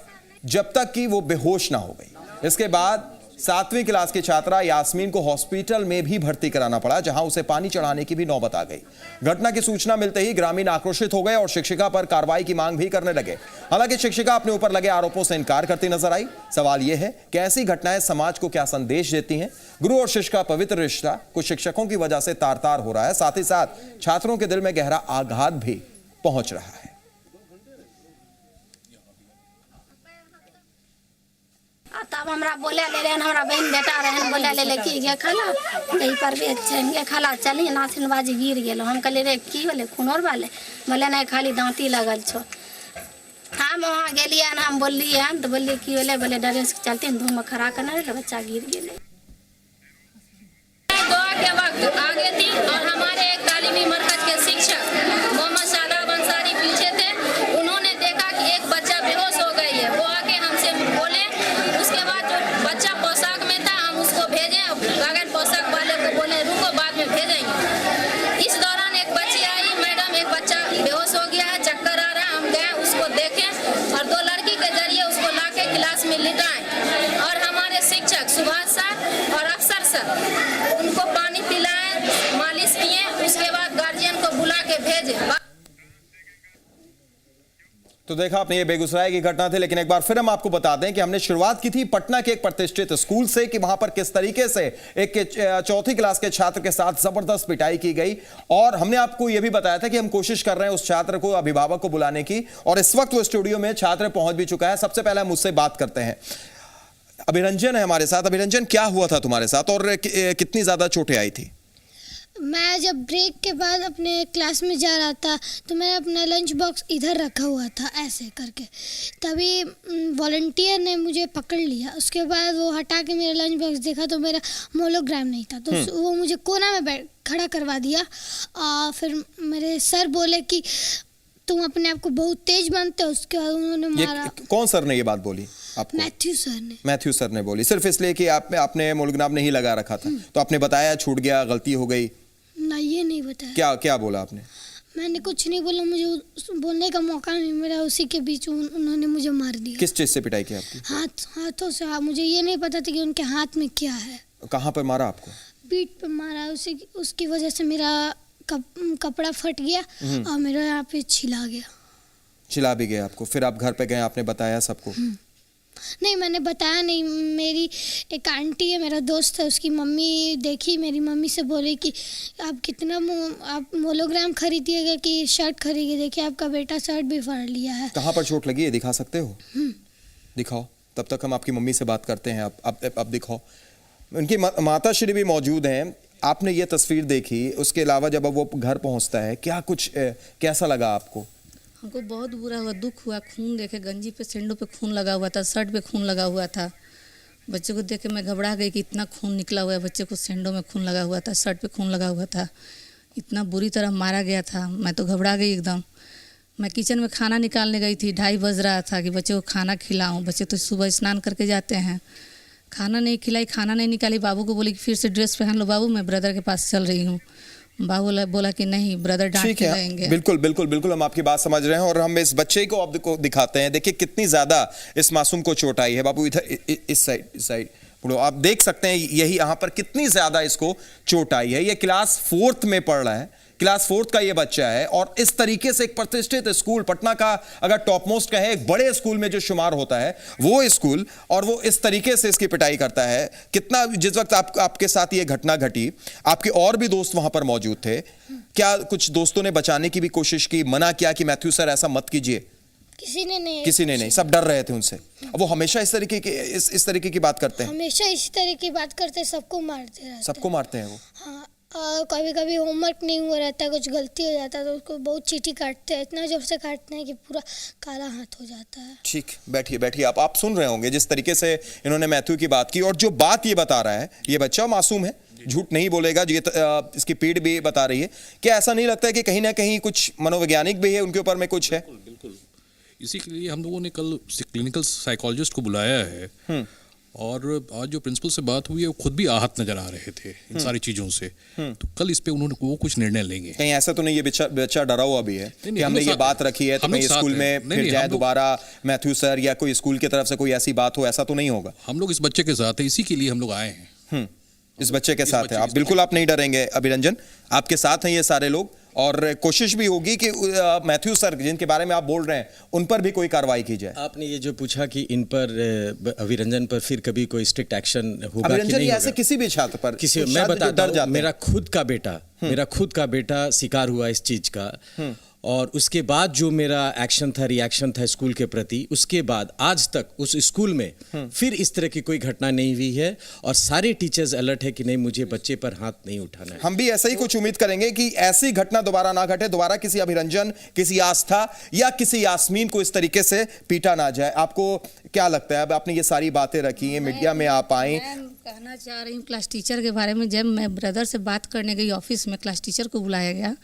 जब तक कि वो बेहोश ना हो गई। इसके बाद 7वीं क्लास की छात्रा यास्मीन को हॉस्पिटल में भी भर्ती कराना पड़ा, जहां उसे पानी चढ़ाने की भी नौबत आ गई। घटना की सूचना मिलते ही ग्रामीण आक्रोशित हो गए और शिक्षिका पर कार्रवाई की मांग भी करने लगे। हालांकि शिक्षिका अपने ऊपर लगे आरोपों से इनकार करती नजर आई। सवाल यह है कि ऐसी घटनाएं समाज को क्या संदेश देती हैं? गुरु और शिष्य का पवित्र रिश्ता कुछ शिक्षकों की वजह से तार-तार हो रहा है, साथ ही साथ छात्रों के दिल में गहरा आघात भी पहुंच रहा है। तब हमरा बोले ले रहे हमरा बहन बेटा रहन बोले ले कि गे खाला कहीं पर भी अच्छे गे खाला चली नाथिन बाजी गिर गेलो। हम कहले रे की बोले खूनोर वाले बोले नहीं खाली दांती लगल छो। हम वहाँ गेलिए हम बोलिए तो बोलिए की बोले डरे से चलते धूम में खड़ा करना रे बच्चा गिर गेले। दुआ के वक्त आगे थी और हमारे एक तालीमी मरकज के शिक्षक मोहम्मद शादाब अंसारी पीछे थे। उन्होंने देखा कि एक बच्चा बेहोश हो गई है, वो आके हमसे बोले। उसके बाद जो बच्चा पोशाक में था हम उसको भेजें, बगैर पोशाक वाले को बोले रुको बाद में भेजेंगे। इस दौरान एक बच्ची आई, मैडम एक बच्चा बेहोश हो गया है, चक्कर आ रहा है। हम गए उसको देखें और 2 लड़की भेजे। तो देखा आपने, ये बेगूसराय की घटना थी, लेकिन एक बार फिर हम आपको बता दें कि हमने शुरुआत की थी पटना के एक प्रतिष्ठित स्कूल से कि वहां पर किस तरीके से एक चौथी क्लास के छात्र के साथ जबरदस्त पिटाई की गई, और हमने आपको यह भी बताया था कि हम कोशिश कर रहे हैं उस छात्र को, अभिभावक को बुलाने की, और इस वक्त वो स्टूडियो में छात्र पहुंच भी चुका है। सबसे पहले हम उससे बात करते हैं। अभिरंजन है हमारे साथ। अभिरंजन, क्या हुआ था तुम्हारे साथ और कितनी ज्यादा चोटें आई थी? मैं जब ब्रेक के बाद अपने क्लास में जा रहा था तो मैंने अपना लंच बॉक्स इधर रखा हुआ था ऐसे करके, तभी वॉलंटियर ने मुझे पकड़ लिया। उसके बाद वो हटा के मेरा लंच बॉक्स देखा तो मेरा मोनोग्राम नहीं था, तो वो मुझे कोना में खड़ा करवा दिया। फिर मेरे सर बोले कि तुम अपने आप को बहुत तेज मानते हो। उसके बाद उन्होंने मारा। कौन सर ने ये बात बोली आपको? मैथ्यू सर ने बोली। सिर्फ इसलिए कि आपने मोनोग्राम नहीं लगा रखा था, तो आपने बताया छूट गया, गलती हो गई? ना, ये नहीं बताया। क्या बोला आपने? मैंने कुछ नहीं बोला, मुझे बोलने का मौका नहीं मिला। उसी के बीच उन्होंने मुझे मार दिया। किस चीज से पिटाई की आपकी? हाथों से। मुझे ये नहीं पता था कि उनके हाथ में क्या है। कहाँ पर मारा आपको? पीठ पे मारा। उसकी वजह से मेरा कपड़ा फट गया और मेरा यहाँ पे छिला भी गया आपको। फिर आप घर पे गए, आपने बताया सबको? नहीं, मैंने बताया नहीं। मेरी एक आंटी है, मेरा दोस्त है, उसकी मम्मी देखी, मेरी मम्मी से बोली कि आप कितना आप मोनोग्राम खरीदिएगा कि शर्ट खरीदिए, देखिए आपका बेटा शर्ट भी फाड़ लिया है। कहाँ पर चोट लगी है, दिखा सकते हो? दिखाओ। तब तक हम आपकी मम्मी से बात करते हैं। आप दिखाओ। उनकी माता श्री भी मौजूद हैं। आपने ये तस्वीर देखी, उसके अलावा जब वो घर पहुंचता है, कैसा लगा आपको? हमको बहुत बुरा हुआ, दुख हुआ। खून देखे, गंजी पे, सेंडो पे खून लगा हुआ था, शर्ट पे खून लगा हुआ था। बच्चे को देख के मैं घबरा गई कि इतना खून निकला हुआ है। बच्चे को सेंडो में खून लगा हुआ था, शर्ट पे खून लगा हुआ था, इतना बुरी तरह मारा गया था। मैं तो घबरा गई एकदम। मैं किचन में खाना निकालने गई थी, 2:30 बज रहा था कि बच्चे को खाना खिलाऊं। बच्चे तो सुबह स्नान करके जाते हैं, खाना नहीं खिलाई, खाना नहीं निकाली। बाबू को बोली कि फिर से ड्रेस पहन लो बाबू, मैं ब्रदर के पास चल रही हूँ। बाबू बोला कि नहीं, ब्रदर डांट के रहेंगे। बिल्कुल हम आपकी बात समझ रहे हैं, और हम इस बच्चे को आपको दिखाते हैं। देखिए कितनी ज्यादा इस मासूम को चोट आई है। बाबू इधर, इस साइड आप देख सकते हैं, यही यहाँ पर कितनी ज्यादा इसको चोट आई है। ये क्लास 4th में पढ़ रहा है, क्लास 4th का ये बच्चा है, और इस तरीके से एक प्रतिष्ठित स्कूल, पटना का अगर टॉप मोस्ट कहे एक बड़े स्कूल में जो शुमार होता है वो स्कूल, और वो इस तरीके से इसकी पिटाई करता है। कितना, जिस वक्त आपके साथ ये घटना घटी, आपके और भी दोस्त वहां पर मौजूद थे, क्या कुछ दोस्तों ने बचाने की भी कोशिश की, मना किया कि मैथ्यू सर ऐसा मत कीजिए? किसी ने नहीं, सब डर रहे थे उनसे। अब वो हमेशा इस तरीके की बात करते हैं, हमेशा इसी तरह की बात करते हैं, सबको मारते हैं वो। हाँ, कभी कभी होमवर्क नहीं हुआ रहता, कुछ गलती हो जाता है तो उसको बहुत चींटी काटते हैं, इतना जोर से काटते हैं कि पूरा काला हाथ हो जाता है। ठीक, बैठिए। आप सुन रहे होंगे जिस तरीके से इन्होंने मैथ्यू की बात की, और जो बात ये बता रहा है, ये बच्चा मासूम है, झूठ नहीं बोलेगा, ये इसकी पीठ भी बता रही है। क्या ऐसा नहीं लगता है कि कहीं ना कहीं कुछ मनोवैज्ञानिक भी है उनके ऊपर में कुछ है? बिल्कुल। इसी के लिए हम लोगों ने कल क्लिनिकल साइकोलॉजिस्ट को बुलाया है, और आज जो प्रिंसिपल से बात हुई है वो खुद भी आहत नजर आ रहे थे इन सारी चीजों से। तो कल इस पे वो कुछ निर्णय लेंगे। कहीं ऐसा तो नहीं ये बच्चा डरा हुआ भी है कि हमने ये बात रखी है तो कहीं स्कूल में फिर जाए दोबारा मैथ्यू सर या कोई स्कूल की तरफ से कोई ऐसी बात हो, ऐसा तो नहीं होगा? हम लोग इस बच्चे के साथ है, इसी के लिए हम लोग आए हैं। इस बच्चे के साथ है आप, बिल्कुल आप नहीं डरेंगे अभिरंजन, आपके साथ हैं ये सारे लोग, और कोशिश भी होगी कि मैथ्यू सर जिनके बारे में आप बोल रहे हैं उन पर भी कोई कार्रवाई की जाए। आपने ये जो पूछा कि इन पर, अभिरंजन पर फिर कभी कोई स्ट्रिक्ट एक्शन होगा कि नहीं होगा? ऐसे किसी भी छात्र पर, मैं बताता हूं, मेरा खुद का बेटा शिकार हुआ इस चीज का, और उसके बाद जो मेरा रिएक्शन था स्कूल के प्रति, उसके बाद आज तक उस स्कूल में फिर इस तरह की कोई घटना नहीं हुई है, और सारे टीचर्स अलर्ट है कि नहीं, मुझे बच्चे पर हाथ नहीं उठाना है। हम भी ऐसा ही कुछ उम्मीद करेंगे कि ऐसी घटना दोबारा ना घटे, दोबारा किसी अभिरंजन, किसी आस्था या किसी यास्मीन को इस तरीके से पीटा ना जाए। आपको क्या लगता है? अब आपने ये सारी बातें रखी हैं, मीडिया में आप आए, कहना चाह रही हूँ क्लास टीचर के बारे में। जब मैं ब्रदर से बात करने गई ऑफिस में, क्लास टीचर को बुलाया गया,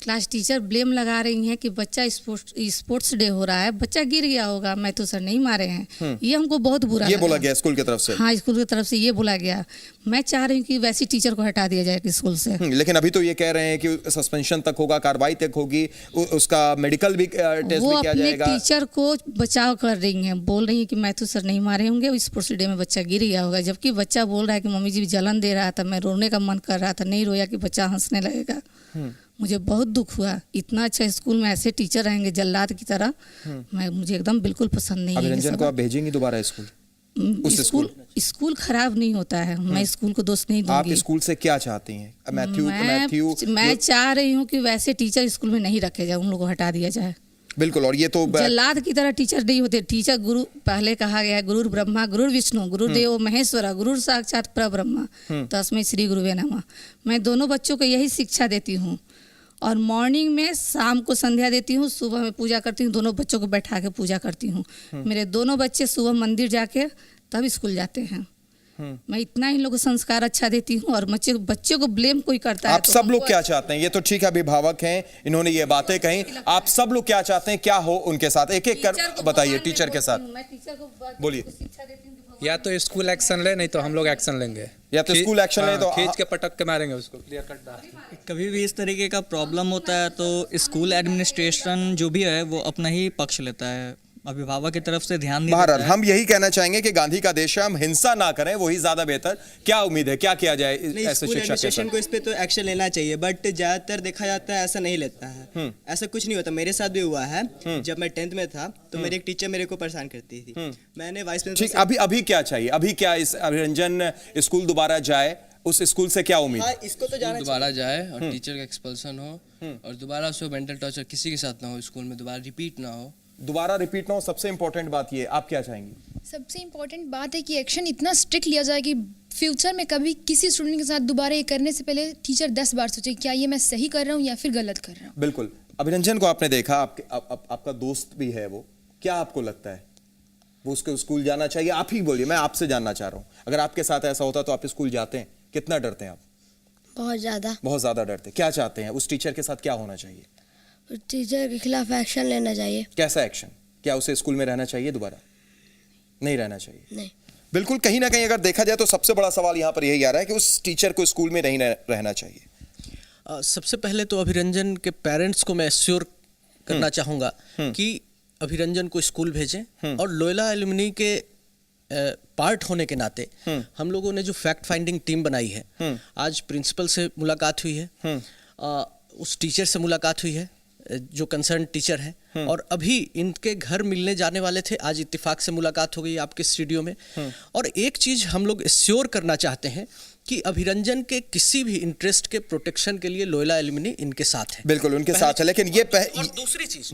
क्लास टीचर ब्लेम लगा रही हैं कि बच्चा स्पोर्ट्स डे हो रहा है, बच्चा गिर गया होगा, मैं तो सर नहीं मारे हैं। ये हमको बहुत बुरा ये बोला गया स्कूल की तरफ से? हाँ, स्कूल की तरफ से ये बोला गया। मैं चाह रही हूँ कि वैसी टीचर को हटा दिया जाए स्कूल से। लेकिन अभी तो ये कह रहे हैं कि सस्पेंशन तक होगा, कार्रवाई तक होगी, उसका मेडिकल भी टेस्ट भी किया जाएगा। टीचर को बचाव कर रही हैं, बोल रही हैं कि मैं तो सर नहीं मारे होंगे, स्पोर्ट्स डे में बच्चा गिर गया होगा, जबकि बच्चा बोल रहा है कि मम्मी जी जलन दे रहा था, मैं रोने का मन कर रहा था, नहीं रोया कि बच्चा हंसने लगेगा। मुझे बहुत दुख हुआ। इतना अच्छा स्कूल में ऐसे टीचर रहेंगे जल्लाद की तरह, मुझे एकदम बिल्कुल पसंद नहीं है। अभिरंजन को आप भेजेंगी दोबारा स्कूल? उस स्कूल खराब नहीं होता है, मैं स्कूल को दोष नहीं दूंगी। आप स्कूल से क्या चाहती हैं? मैथ्यू मैं चाह रही हूँ कि वैसे टीचर स्कूल में नहीं रखे जाए, उन लोगों को हटा दिया जाए। बिल्कुल, और ये तो जल्लाद की तरह टीचर नहीं होते। टीचर गुरु, पहले कहा गया है गुरु ब्रह्मा गुरु विष्णु गुरुदेव महेश्वर गुरु साक्षात परब्रह्म तस्मै श्री गुरुवे नमः। मैं दोनों बच्चों को यही शिक्षा देती हूँ, और मॉर्निंग में, शाम को संध्या देती हूँ, सुबह में पूजा करती हूँ। दोनों बच्चों को बैठा के पूजा करती हूँ। मेरे दोनों बच्चे सुबह मंदिर जाके तब स्कूल जाते हैं। मैं इतना इन लोगों को संस्कार अच्छा देती हूँ, और बच्चे को ब्लेम कोई करता है आप तो सब लोग क्या चाहते हैं? ये तो ठीक है, अभिभावक हैं, इन्होंने ये बातें कही। आप सब लोग क्या चाहते हैं, क्या हो उनके साथ? एक एक कर बताइए टीचर के साथ। बोलिए। या तो स्कूल एक्शन ले, नहीं तो हम लोग एक्शन लेंगे। या तो स्कूल एक्शन ले तो खींच के पटक के मारेंगे उसको, क्लियर कट डाल। कभी भी इस तरीके का प्रॉब्लम होता है तो स्कूल एडमिनिस्ट्रेशन जो भी है वो अपना ही पक्ष लेता है, अभिभावक की तरफ से ध्यान नहीं देता है। हम यही कहना चाहेंगे कि गांधी का देश है, हम हिंसा ना करें, वही ज्यादा बेहतर। क्या उम्मीद है, क्या किया जाए ऐसे शिक्षा के साथ? को इस पे तो एक्शन लेना चाहिए, बट ज्यादातर देखा जाता है ऐसा नहीं लेता है। ऐसा कुछ नहीं होता, मेरे साथ भी हुआ है। जब मैं 10th में था तो मेरी एक टीचर मेरे को परेशान करती थी। मैंने वाइस प्रिंसिपल अभी क्या चाहिए? अभी क्या इस अभिरंजन स्कूल दोबारा जाए? उस स्कूल से क्या उम्मीद? इसको तो जाना दोबारा जाए और टीचर का एक्सपल्सन हो, और दोबारा उसको मेंटल टॉर्चर किसी के साथ ना हो, स्कूल में दोबारा रिपीट ना हो। दोबारा रिपीट ना हो, सबसे इंपॉर्टेंट बात ये। आप क्या चाहेंगी? सबसे इम्पोर्टेंट बात है कि एक्शन इतना स्ट्रिक्ट लिया जाए कि फ्यूचर में कभी किसी स्टूडेंट के साथ दोबारा ये करने से पहले टीचर 10 बार सोचे क्या ये मैं सही कर रहा हूँ या फिर गलत कर रहा हूँ। बिल्कुल। अभिरंजन को आपने देखा, आपका दोस्त भी है वो, क्या आपको लगता है वो उसके स्कूल जाना चाहिए? आप ही बोलिए, मैं आपसे जानना चाह रहा हूँ। अगर आपके साथ ऐसा होता तो आप स्कूल जाते हैं? कितना डरते हैं आप? बहुत ज्यादा डरते। क्या चाहते हैं? उस टीचर के साथ क्या होना चाहिए? टीचर के खिलाफ एक्शन लेना चाहिए। कैसा एक्शन? क्या उसे स्कूल में रहना चाहिए दोबारा? नहीं रहना चाहिए। नहीं। बिल्कुल, कहीं ना कहीं अगर देखा जाए तो सबसे बड़ा सवाल यहाँ पर यही आ रहा है कि उस टीचर को स्कूल में नहीं रहना चाहिए। सबसे पहले तो अभिरंजन के पेरेंट्स को मैं एश्योर करना चाहूँगा कि अभिरंजन को स्कूल भेजें, और लोयला एलुमनी के पार्ट होने के नाते हम लोगों ने जो फैक्ट फाइंडिंग टीम बनाई है, आज प्रिंसिपल से मुलाकात हुई है, उस टीचर से मुलाकात हुई है जो कंसर्न टीचर है, और अभी इनके घर मिलने जाने वाले थे, आज इत्तेफाक से मुलाकात हो गई आपके स्टूडियो में। और एक चीज हम लोग एश्योर करना चाहते हैं कि अभिरंजन के किसी भी इंटरेस्ट के प्रोटेक्शन के लिए लोयला एलुमनी इनके साथ है। बिल्कुल उनके साथ है, लेकिन ये और दूसरी चीज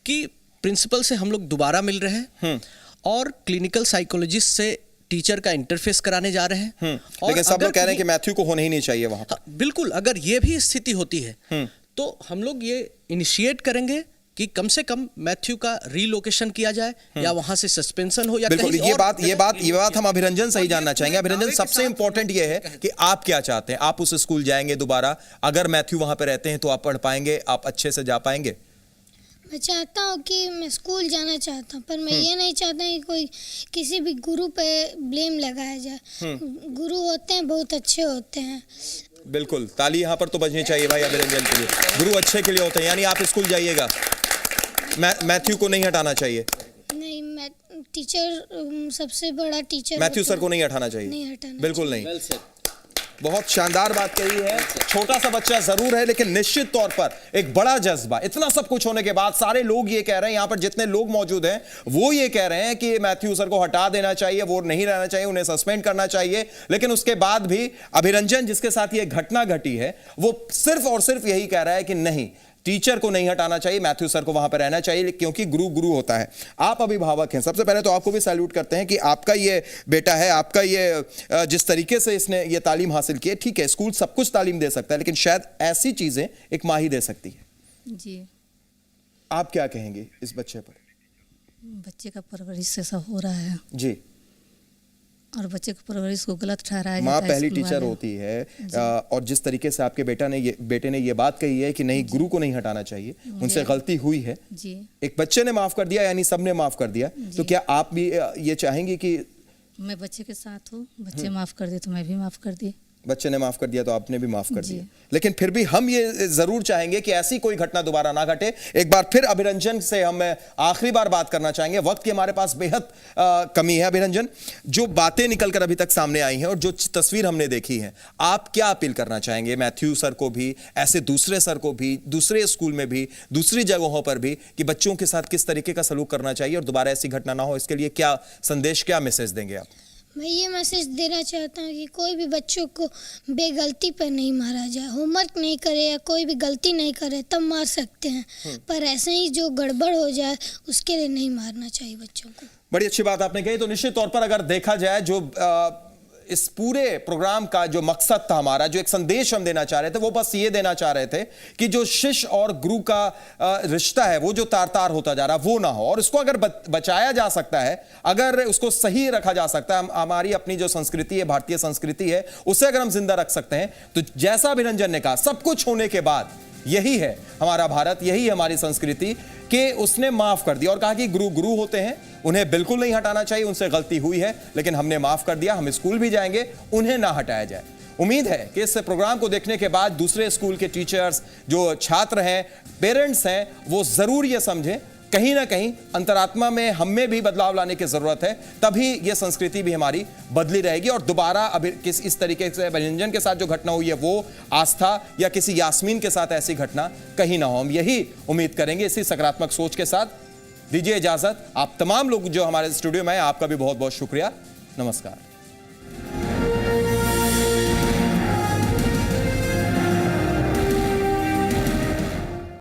कि प्रिंसिपल से हम लोग दोबारा मिल रहे हैं, और क्लिनिकल साइकोलॉजिस्ट से टीचर का इंटरफेस कराने जा रहे हैं। लेकिन सब लोग कह रहे हैं कि मैथ्यू को होना ही नहीं चाहिए वहां पर। बिल्कुल, अगर ये भी स्थिति होती है तो हम लोग ये इनिशिएट करेंगे कि कम से कम मैथ्यू का रीलोकेशन किया जाए, या वहां से सस्पेंशन हो, या बिल्कुल ये बात हम अभिरंजन से ही जानना चाहेंगे। अभिरंजन, सबसे इंपॉर्टेंट ये है कि आप क्या चाहते हैं? आप उस स्कूल जाएंगे दोबारा? अगर मैथ्यू वहां पे रहते हैं तो आप पढ़ पाएंगे, आप अच्छे से जा पाएंगे? मैं चाहता हूँ कि मैं स्कूल जाना चाहता हूँ, पर मैं ये नहीं चाहता कि कोई किसी भी गुरु पे ब्लेम लगाया जाए। गुरु होते हैं, बहुत अच्छे होते हैं। बिल्कुल, ताली यहाँ पर तो बजनी चाहिए भाई अभिरंजन के लिए। गुरु अच्छे के लिए होते हैं, यानी आप स्कूल जाइएगा, मैथ्यू को नहीं हटाना चाहिए। नहीं, मैं टीचर सबसे बड़ा टीचर मैथ्यू सर को नहीं हटाना चाहिए। नहीं हटाना, बिल्कुल नहीं। बहुत शानदार बात कही है। छोटा सा बच्चा जरूर है, लेकिन निश्चित तौर पर एक बड़ा जज्बा। इतना सब कुछ होने के बाद सारे लोग ये कह रहे हैं, यहां पर जितने लोग मौजूद हैं वो ये कह रहे हैं कि मैथ्यू सर को हटा देना चाहिए, वो नहीं रहना चाहिए, उन्हें सस्पेंड करना चाहिए। लेकिन उसके बाद भी अभिरंजन जिसके साथ ये घटना घटी है वो सिर्फ और सिर्फ यही कह रहा है कि नहीं, टीचर को नहीं हटाना चाहिए, मैथ्यू सर को वहां पर रहना चाहिए, क्योंकि गुरु गुरु होता है। आप अभिभावक हैं, सबसे पहले तो आपको भी सैल्यूट करते हैं कि आपका ये बेटा है, आपका ये जिस तरीके से इसने ये तालीम हासिल की है। ठीक है, स्कूल सब कुछ तालीम दे सकता है, लेकिन शायद ऐसी चीजें एक माँ ही दे सकती है। जी, आप क्या कहेंगे इस बच्चे पर? बच्चे का परवरिश ऐसा हो रहा है जी, और बच्चे को परवरिश को गलत ठहराया माँ पहली टीचर होती है, और जिस तरीके से आपके बेटे ने ये बात कही है कि नहीं, गुरु को नहीं हटाना चाहिए, उनसे गलती हुई है। जी, एक बच्चे ने माफ कर दिया, यानी सबने माफ कर दिया, तो क्या आप भी ये चाहेंगे कि मैं बच्चे के साथ हूँ, बच्चे माफ कर दे तो मैं भी माफ कर दी? बच्चे ने माफ कर दिया तो आपने भी माफ कर दिया, लेकिन फिर भी हम ये जरूर चाहेंगे कि ऐसी कोई घटना दोबारा ना घटे। एक बार फिर अभिरंजन से हम आखिरी बार बात करना चाहेंगे, वक्त की हमारे पास बेहद कमी है। अभिरंजन, जो बातें निकलकर अभी तक सामने आई हैं और जो तस्वीर हमने देखी है, आप क्या अपील करना चाहेंगे मैथ्यू सर को भी, ऐसे दूसरे सर को भी, दूसरे स्कूल में भी, दूसरी जगहों पर भी, कि बच्चों के साथ किस तरीके का सलूक करना चाहिए और दोबारा ऐसी घटना ना हो, इसके लिए क्या संदेश, क्या मैसेज देंगे आप? मैं ये मैसेज देना चाहता हूँ कि कोई भी बच्चों को बेगलती पर नहीं मारा जाए। होमवर्क नहीं करे या कोई भी गलती नहीं करे तब मार सकते हैं, पर ऐसे ही जो गड़बड़ हो जाए उसके लिए नहीं मारना चाहिए बच्चों को। बड़ी अच्छी बात आपने कही। तो निश्चित तौर पर अगर देखा जाए, जो इस पूरे प्रोग्राम का जो मकसद था हमारा, जो एक संदेश हम देना चाह रहे थे, वो बस ये देना चाह रहे थे कि जो शिष्य और गुरु का रिश्ता है, वो जो तार तार होता जा रहा वो ना हो, और इसको अगर बचाया जा सकता है, अगर उसको सही रखा जा सकता है, हमारी अपनी जो संस्कृति है, भारतीय संस्कृति है, उसे अगर हम जिंदा रख सकते हैं, तो जैसा अभिरंजन ने कहा, सब कुछ होने के बाद यही है हमारा भारत, यही है हमारी संस्कृति, कि उसने माफ कर दिया और कहा कि गुरु गुरु होते हैं, उन्हें बिल्कुल नहीं हटाना चाहिए, उनसे गलती हुई है, लेकिन हमने माफ कर दिया, हम स्कूल भी जाएंगे, उन्हें ना हटाया जाए। उम्मीद है कि इस प्रोग्राम को देखने के बाद दूसरे स्कूल के टीचर्स, जो छात्र हैं, पेरेंट्स हैं, वो जरूर ये समझें कहीं ना कहीं अंतरात्मा में हमें भी बदलाव लाने की जरूरत है, तभी ये संस्कृति भी हमारी बदली रहेगी और दोबारा अभी इस तरीके से अभिरंजन के साथ जो घटना हुई है, वो आस्था या किसी यास्मीन के साथ ऐसी घटना कहीं ना हो। हम यही उम्मीद करेंगे, इसी सकारात्मक सोच के साथ दीजिए इजाजत। आप तमाम लोग जो हमारे स्टूडियो में हैं, आपका भी बहुत बहुत शुक्रिया। नमस्कार।